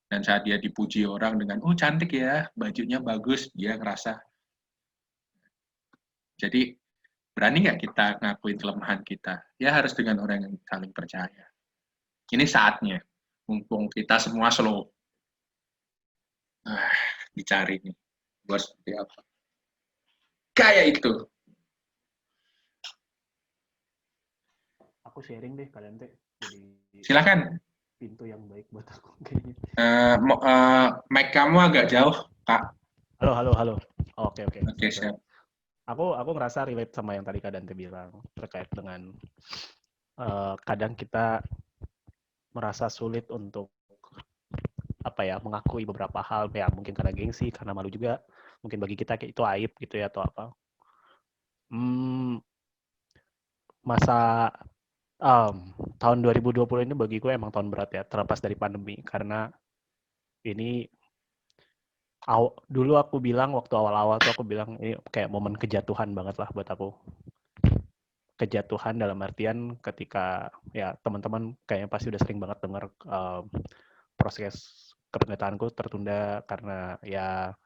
Speaker 3: Dan saat dia dipuji orang dengan, oh cantik ya, bajunya bagus, dia ngerasa. Jadi berani nggak kita ngakuin kelemahan kita? Ya harus dengan orang yang saling percaya. Ini saatnya. Mumpung kita semua slow. Dicari nih. Buat seperti apa. Kayak itu.
Speaker 8: Aku sharing deh kalian teh.
Speaker 3: Silakan.
Speaker 8: Pintu yang baik buat aku kayaknya.
Speaker 3: Mic kamu agak jauh, Kak.
Speaker 8: Halo. Oke.
Speaker 3: Oke, siap.
Speaker 8: Aku ngerasa relate sama yang tadi Kak Dante bilang terkait dengan kadang kita merasa sulit untuk mengakui beberapa hal ya, mungkin karena gengsi, karena malu juga, mungkin bagi kita itu aib gitu ya atau apa. Masa tahun 2020 ini bagi gue emang tahun berat ya, terlepas dari pandemi, karena ini dulu aku bilang waktu awal-awal tuh aku bilang ini kayak momen kejatuhan banget lah buat aku. Kejatuhan dalam artian ketika ya teman-teman kayaknya pasti udah sering banget dengar proses kependetaanku tertunda karena ya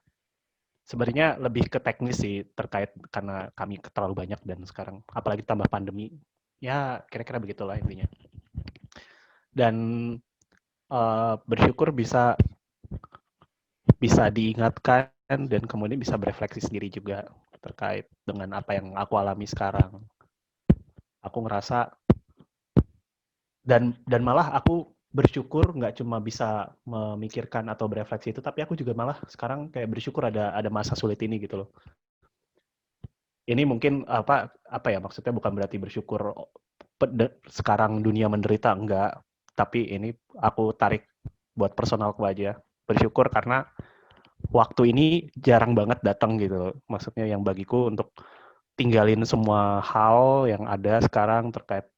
Speaker 8: sebenarnya lebih ke teknis sih terkait karena kami terlalu banyak dan sekarang apalagi tambah pandemi ya kira-kira begitulah intinya. Dan bersyukur bisa diingatkan dan kemudian bisa berefleksi sendiri juga terkait dengan apa yang aku alami sekarang. Aku ngerasa dan malah aku bersyukur nggak cuma bisa memikirkan atau berefleksi itu, tapi aku juga malah sekarang kayak bersyukur ada masa sulit ini gitu loh. Ini mungkin apa ya, maksudnya bukan berarti bersyukur sekarang dunia menderita, enggak, tapi ini aku tarik buat personalku aja. Bersyukur karena waktu ini jarang banget datang gitu loh. Maksudnya yang bagiku untuk tinggalin semua hal yang ada sekarang terkait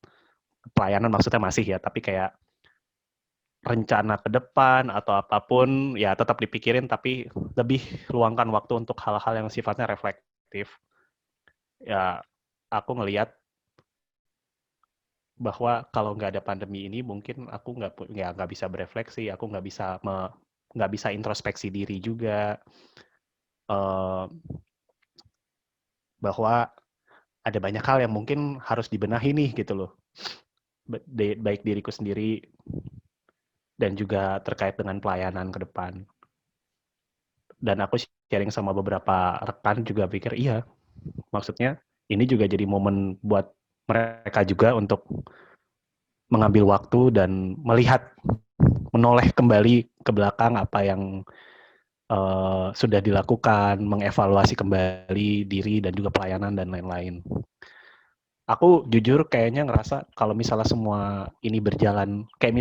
Speaker 8: pelayanan, maksudnya masih ya, tapi kayak rencana ke depan atau apapun ya tetap dipikirin, tapi lebih luangkan waktu untuk hal-hal yang sifatnya reflektif. Ya, aku ngelihat bahwa kalau nggak ada pandemi ini mungkin aku nggak bisa berefleksi, aku nggak bisa introspeksi diri juga, bahwa ada banyak hal yang mungkin harus dibenahi nih gitu loh, baik diriku sendiri dan juga terkait dengan pelayanan ke depan. Dan aku sharing sama beberapa rekan juga pikir iya, maksudnya ini juga jadi momen buat mereka juga untuk mengambil waktu dan melihat, menoleh kembali ke belakang apa yang sudah dilakukan, mengevaluasi kembali diri dan juga pelayanan dan lain-lain. Aku jujur kayaknya ngerasa kalau misalnya semua ini berjalan, kayak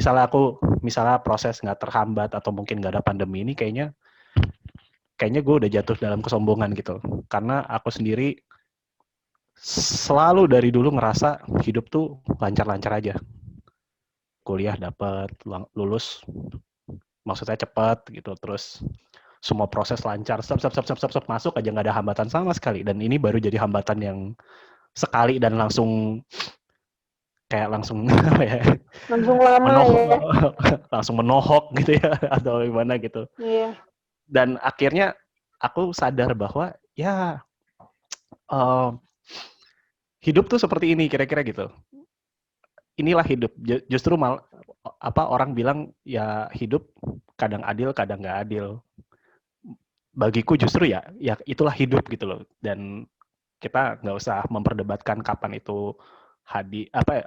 Speaker 8: misalnya proses nggak terhambat atau mungkin nggak ada pandemi ini, kayaknya gue udah jatuh dalam kesombongan gitu. Karena aku sendiri selalu dari dulu ngerasa hidup tuh lancar-lancar aja. Kuliah dapat, lulus maksudnya cepat gitu, terus semua proses lancar, sep, masuk aja, nggak ada hambatan sama sekali. Dan ini baru jadi hambatan yang sekali dan langsung apa ya?
Speaker 6: Langsung lama ya.
Speaker 8: Langsung menohok gitu ya, atau gimana gitu.
Speaker 6: Iya.
Speaker 8: Dan akhirnya aku sadar bahwa ya hidup tuh seperti ini kira-kira gitu. Inilah hidup. Justru orang bilang ya hidup kadang adil, kadang nggak adil. Bagiku justru ya itulah hidup gitu loh. Dan kita nggak usah memperdebatkan kapan itu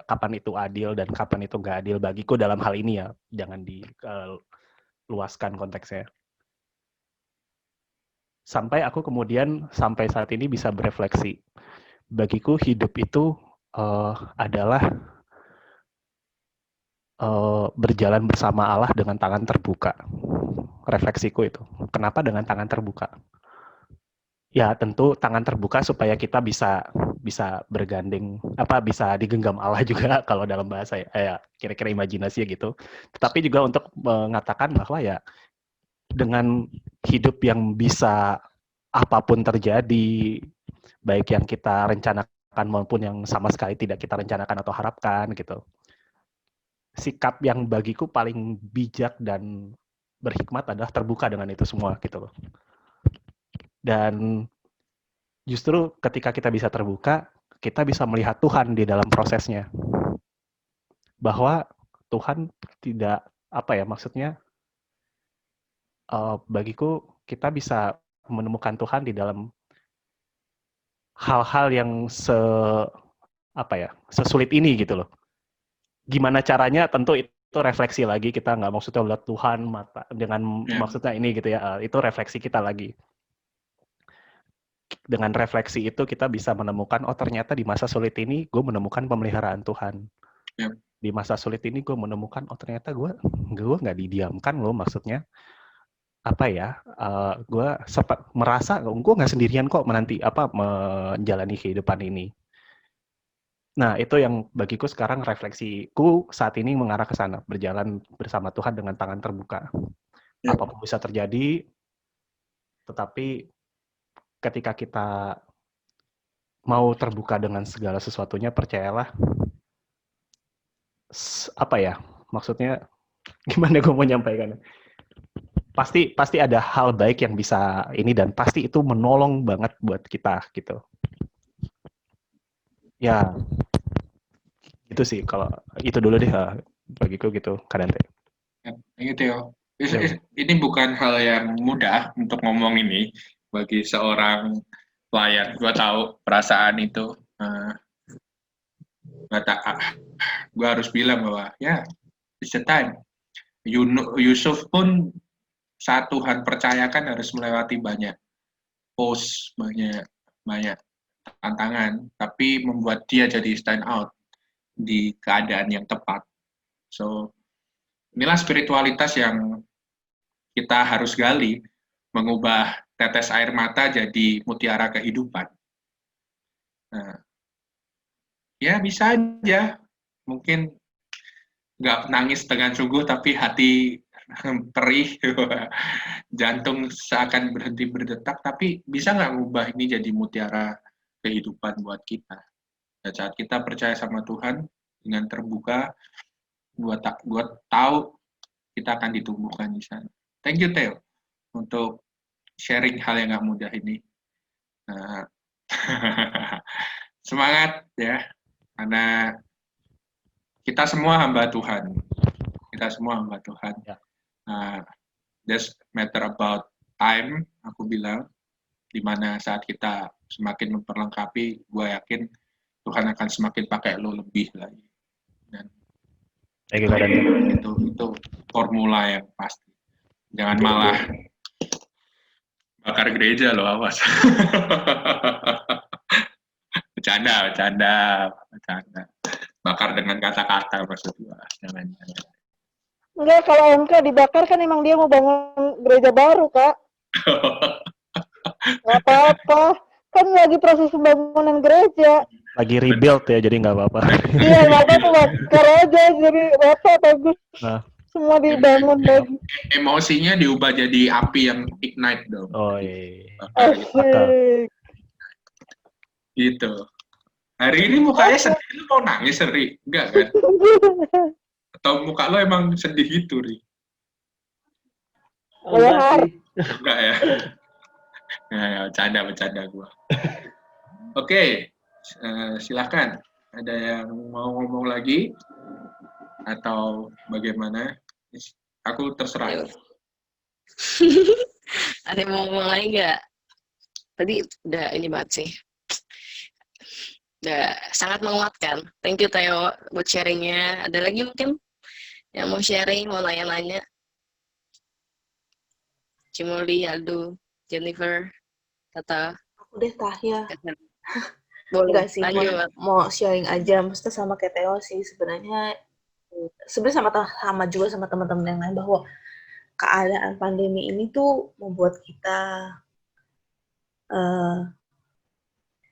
Speaker 8: kapan itu adil dan kapan itu nggak adil. Bagiku dalam hal ini ya, jangan diluaskan konteksnya. Sampai aku kemudian sampai saat ini bisa berefleksi. Bagiku hidup itu adalah berjalan bersama Allah dengan tangan terbuka. Refleksiku itu. Kenapa dengan tangan terbuka? Ya tentu tangan terbuka supaya kita bisa bergandeng, bisa digenggam Allah juga kalau dalam bahasa ya kira-kira imajinasi gitu. Tetapi juga untuk mengatakan bahwa ya dengan hidup yang bisa apapun terjadi, baik yang kita rencanakan maupun yang sama sekali tidak kita rencanakan atau harapkan gitu. Sikap yang bagiku paling bijak dan berhikmat adalah terbuka dengan itu semua gitu loh. Dan justru ketika kita bisa terbuka, kita bisa melihat Tuhan di dalam prosesnya. Bahwa Tuhan tidak, maksudnya bagiku kita bisa menemukan Tuhan di dalam hal-hal yang sesulit ini gitu loh. Gimana caranya tentu itu refleksi lagi, kita nggak maksudnya lihat Tuhan dengan maksudnya ini gitu ya, itu refleksi kita lagi. Dengan refleksi itu kita bisa menemukan, oh ternyata di masa sulit ini gue menemukan pemeliharaan Tuhan. Di masa sulit ini gue menemukan, oh ternyata gue nggak didiamkan loh, maksudnya gue sempat merasa gue nggak sendirian kok menjalani kehidupan ini. Nah itu yang bagiku sekarang refleksiku saat ini mengarah ke sana, berjalan bersama Tuhan dengan tangan terbuka. Apapun bisa terjadi, tetapi ketika kita mau terbuka dengan segala sesuatunya, percayalah, maksudnya gimana gue mau nyampaikan? Pasti ada hal baik yang bisa ini, dan pasti itu menolong banget buat kita gitu. Ya, gitu sih, kalau itu dulu deh bagiku gitu, Kadante.
Speaker 3: Gitu ya. Ini bukan hal yang mudah untuk ngomong ini bagi seorang pelayan. Gue tahu perasaan itu. gue harus bilang bahwa ya, it's the time. Yusuf pun saat Tuhan percayakan harus melewati banyak post, banyak tantangan, tapi membuat dia jadi stand out di keadaan yang tepat. So, inilah spiritualitas yang kita harus gali, mengubah tetes air mata jadi mutiara kehidupan. Nah, ya bisa aja, mungkin nggak nangis dengan sungguh, tapi hati perih, jantung seakan berhenti berdetak, tapi bisa nggak ngubah ini jadi mutiara kehidupan buat kita. Dan saat kita percaya sama Tuhan, dengan terbuka, gue tahu kita akan ditumbuhkan di sana. Thank you, Theo, untuk sharing hal yang nggak mudah ini. Semangat ya, karena kita semua hamba Tuhan. Kita semua hamba Tuhan.
Speaker 8: Ya.
Speaker 3: Just matter about time, aku bilang, dimana saat kita semakin memperlengkapi, gue yakin Tuhan akan semakin pakai lo lebih lagi. Dan itu formula yang pasti. Jangan malah bakar gereja lo, awas. Bercanda. Bakar dengan kata-kata maksud gue. Jangan.
Speaker 6: Enggak, kalau MK dibakar kan emang dia mau bangun gereja baru, Kak. Nggak apa-apa. Kan lagi proses pembangunan gereja.
Speaker 8: Lagi rebuild ya, jadi nggak apa-apa.
Speaker 6: Iya, nggak apa-apa, bakar aja. Jadi apa, bagus.
Speaker 8: Nah.
Speaker 6: Semua dibangun lagi.
Speaker 3: Emosinya diubah jadi api yang ignite dong.
Speaker 8: Oh iya.
Speaker 6: Asik.
Speaker 3: Gitu. Hari ini mukanya sedih, lu mau nangis, Ri? Enggak kan? Atau muka lo emang sedih gitu, Ri? Enggak ya? Nah, bercanda gua. Oke, silakan. Ada yang mau ngomong lagi? Atau bagaimana? Aku terserah.
Speaker 1: Ada yang mau ngomong lagi nggak? Tadi udah ini banget sih. Udah sangat menguatkan. Thank you, Theo, buat sharingnya. Ada lagi mungkin yang mau sharing, mau nanya-nanya? Cimoli, Aldo, Jennifer, Tata.
Speaker 4: Aku deh, Tahya.
Speaker 1: Boleh.
Speaker 4: Enggak sih, mau sharing aja. Maksudnya sama kayak Theo sih, sebenarnya sama juga sama teman-teman yang lain, bahwa keadaan pandemi ini tuh membuat kita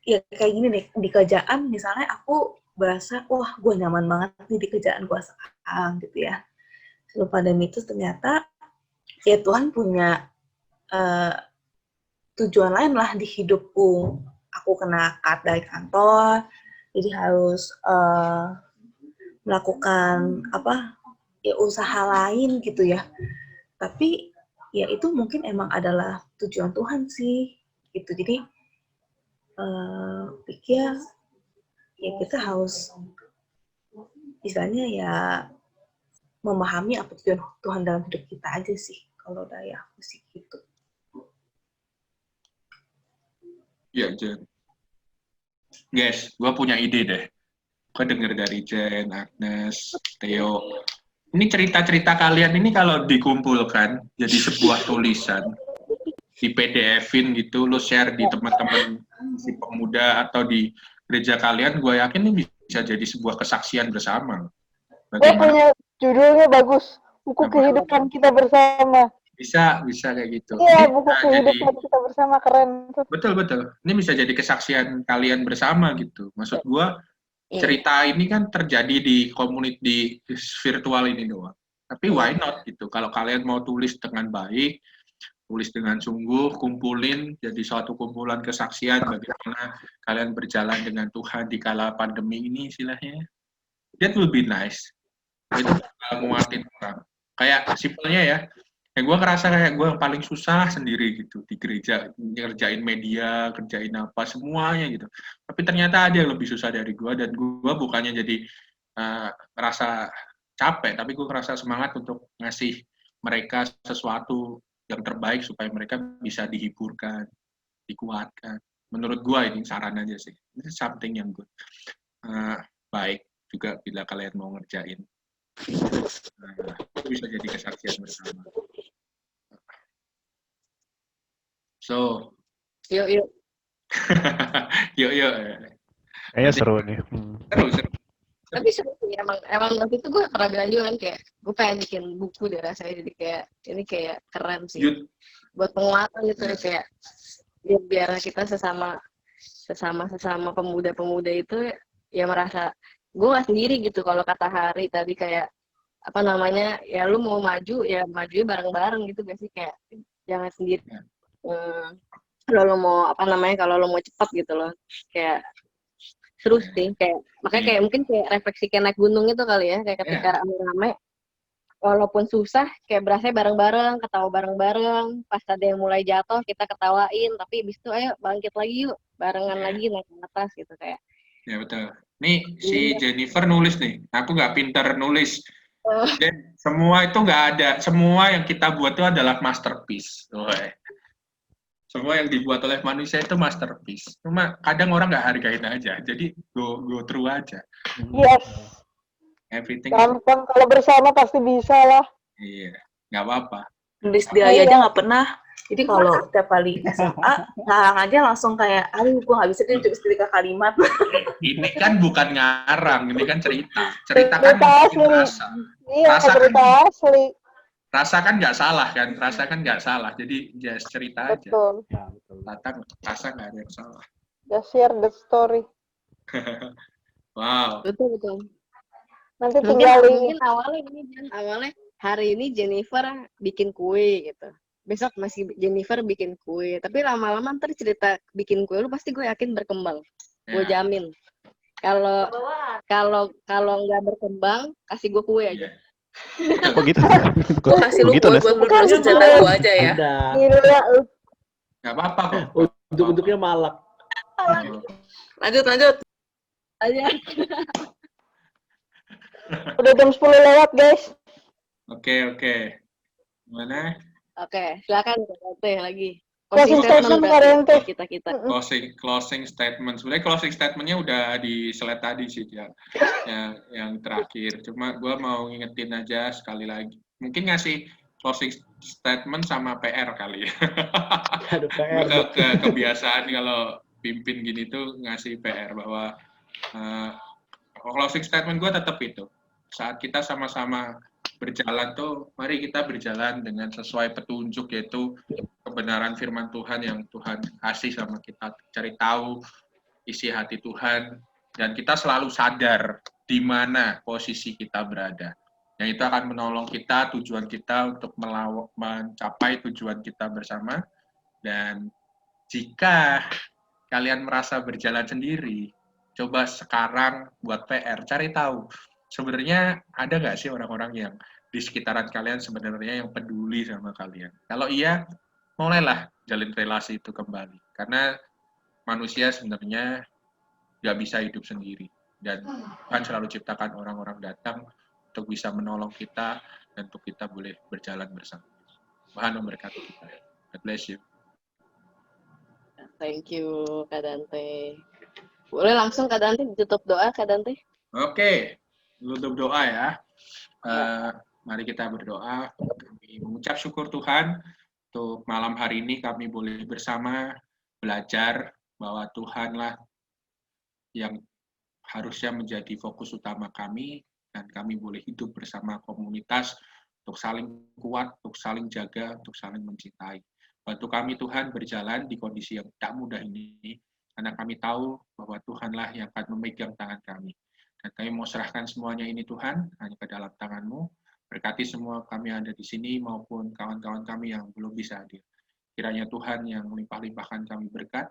Speaker 4: ya kayak gini nih, di kerjaan misalnya aku berasa, wah gue nyaman banget nih di kerjaan gue sekarang gitu ya. Sebelum pandemi itu ternyata ya Tuhan punya tujuan lain lah di hidupku. Aku kena cut dari kantor, jadi harus melakukan usaha lain gitu ya. Tapi ya itu mungkin emang adalah tujuan Tuhan sih gitu. Jadi pikir ya kita harus istilahnya ya memahami apa tujuan Tuhan dalam hidup kita aja sih, kalau dari aku sih gitu.
Speaker 3: Ya, Jen. Guys, gue punya ide deh. Gue denger dari Jen, Agnes, Theo. Ini cerita-cerita kalian ini kalau dikumpulkan jadi sebuah tulisan, di PDF-in gitu, lo share di teman-teman si pemuda atau di gereja kalian, gue yakin ini bisa jadi sebuah kesaksian bersama.
Speaker 6: Gue punya judulnya bagus, buku kehidupan kita bersama.
Speaker 3: Bisa kayak gitu.
Speaker 6: Iya, buku kehidupan kita bersama, keren.
Speaker 3: Betul. Ini bisa jadi kesaksian kalian bersama gitu. Maksud gue, cerita ini kan terjadi di community virtual ini doang. Tapi why not gitu? Kalau kalian mau tulis dengan baik, tulis dengan sungguh, kumpulin jadi suatu kumpulan kesaksian bagaimana kalian berjalan dengan Tuhan di kala pandemi ini istilahnya. That will be nice. Itu bakal nguatin orang. Kayak simpelnya ya, gue ngerasa kayak gue yang paling susah sendiri gitu di gereja, ngerjain media, kerjain apa, semuanya gitu. Tapi ternyata ada yang lebih susah dari gue, dan gue bukannya jadi ngerasa capek, tapi gue ngerasa semangat untuk ngasih mereka sesuatu yang terbaik supaya mereka bisa dihiburkan, dikuatkan. Menurut gue ini saran aja sih. Ini something yang good. Baik. juga bila kalian mau ngerjain. Nah, itu bisa jadi kesaksian bersama. So,
Speaker 1: Yuk.
Speaker 3: yuk.
Speaker 8: Kayaknya seru nih.
Speaker 3: Seru.
Speaker 1: Tapi seru sih, emang waktu itu gue pernah bilang juga kan kayak gue pengen bikin buku deh rasanya, jadi kayak ini kayak keren sih buat penguatan gitu ya, kayak biar kita sesama pemuda itu ya merasa gue gak sendiri gitu. Kalau kata Hari tadi kayak apa namanya, ya lu mau maju ya majunya bareng-bareng gitu gak sih, kayak jangan sendiri. Kalau lo mau apa namanya, kalau lo mau cepat gitu loh, kayak seru sih, kayak makanya kayak mungkin kayak refleksi kayak naik gunung itu kali ya, kayak ketika rame-rame walaupun susah kayak berasa bareng-bareng, ketawa bareng-bareng, pas ada yang mulai jatuh kita ketawain, tapi abis itu ayo bangkit lagi yuk, barengan lagi naik ke atas gitu kayak.
Speaker 3: Ya betul. Nih si Jennifer nulis nih, aku nggak pintar nulis. Dan semua itu nggak ada, semua yang kita buat itu adalah masterpiece. Semua yang dibuat oleh manusia itu masterpiece. Cuma kadang orang nggak hargain aja. Jadi go through aja.
Speaker 6: Yes.
Speaker 3: Everything.
Speaker 6: Gampang, kalau bersama pasti bisa lah.
Speaker 3: Iya, nggak apa-apa.
Speaker 4: Nulis diary aja nggak pernah. Jadi kalau tiap kali SMA, ngarang aja langsung kayak, aduh gue nggak bisa deh cuma setrika kalimat.
Speaker 3: Ini kan bukan ngarang, ini kan cerita. Cerita kan mungkin rasa.
Speaker 6: Iya,
Speaker 3: rasa
Speaker 6: cerita
Speaker 3: kan,
Speaker 6: asli.
Speaker 3: Rasa kan nggak salah kan, rasa kan nggak salah. Jadi just cerita aja.
Speaker 6: Betul.
Speaker 5: Ya, betul.
Speaker 3: Rasa nggak ada yang salah.
Speaker 6: Just share the story.
Speaker 3: Wow.
Speaker 1: Betul.
Speaker 6: Nanti tinggal
Speaker 1: mungkin awalnya hari ini Jennifer bikin kue gitu. Besok masih Jennifer bikin kue. Tapi lama-lama ntar cerita bikin kue lu pasti gue yakin berkembang. Gue jamin. Kalau nggak berkembang, kasih gue kue aja.
Speaker 8: Kok gitu?
Speaker 4: Gue kasih lu kue buat lu senjata gue aja ya.
Speaker 6: Gila.
Speaker 3: Nggak apa-apa kok.
Speaker 5: Untuk-untuknya malak.
Speaker 4: Lanjut.
Speaker 1: Aja.
Speaker 6: Udah jam 10 lewat, guys.
Speaker 3: Oke. Gimana?
Speaker 1: Oke, silakan Teh lagi.
Speaker 6: Closing statement
Speaker 1: kita.
Speaker 3: Closing statement. Sebenarnya closing statementnya udah di slide tadi sih ya. Yang terakhir. Cuma gue mau ngingetin aja sekali lagi. Mungkin ngasih closing statement sama PR kali ya.
Speaker 5: Ada PR.
Speaker 3: Kebiasaan kalau pimpin gini tuh ngasih PR bahwa closing statement gue tetap itu. Saat kita sama-sama berjalan tuh, mari kita berjalan dengan sesuai petunjuk, yaitu kebenaran firman Tuhan yang Tuhan kasih sama kita. Cari tahu isi hati Tuhan, dan kita selalu sadar di mana posisi kita berada. Yang itu akan menolong kita, tujuan kita untuk mencapai tujuan kita bersama. Dan jika kalian merasa berjalan sendiri, coba sekarang buat PR, cari tahu sebenarnya ada nggak sih orang-orang yang di sekitaran kalian sebenarnya yang peduli sama kalian. Kalau iya, mulailah jalin relasi itu kembali. Karena manusia sebenarnya nggak bisa hidup sendiri. Dan Tuhan selalu ciptakan orang-orang datang untuk bisa menolong kita dan untuk kita boleh berjalan bersama. Tuhan memberkati kita. God bless you.
Speaker 1: Thank you, Kak Dante. Boleh langsung Kak Dante ditutup doa, Kak Dante?
Speaker 3: Oke, tutup doa ya. Mari kita berdoa. Kami mengucap syukur Tuhan untuk malam hari ini kami boleh bersama belajar bahwa Tuhanlah yang harusnya menjadi fokus utama kami, dan kami boleh hidup bersama komunitas untuk saling kuat, untuk saling jaga, untuk saling mencintai. Bantu kami Tuhan berjalan di kondisi yang tak mudah ini, karena kami tahu bahwa Tuhanlah yang akan memegang tangan kami. Dan kami mau serahkan semuanya ini Tuhan, hanya ke dalam tangan-Mu. Berkati semua kami yang ada di sini maupun kawan-kawan kami yang belum bisa hadir. Kiranya Tuhan yang melimpah-limpahkan kami berkat,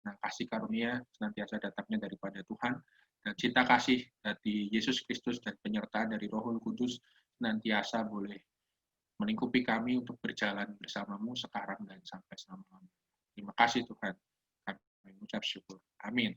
Speaker 3: nah kasih karunia senantiasa datangnya daripada Tuhan, dan cinta kasih dari Yesus Kristus dan penyertaan dari Roh Kudus senantiasa boleh melingkupi kami untuk berjalan bersama-Mu sekarang dan sampai selama-lamanya. Terima kasih Tuhan. Kami mengucap syukur. Amin.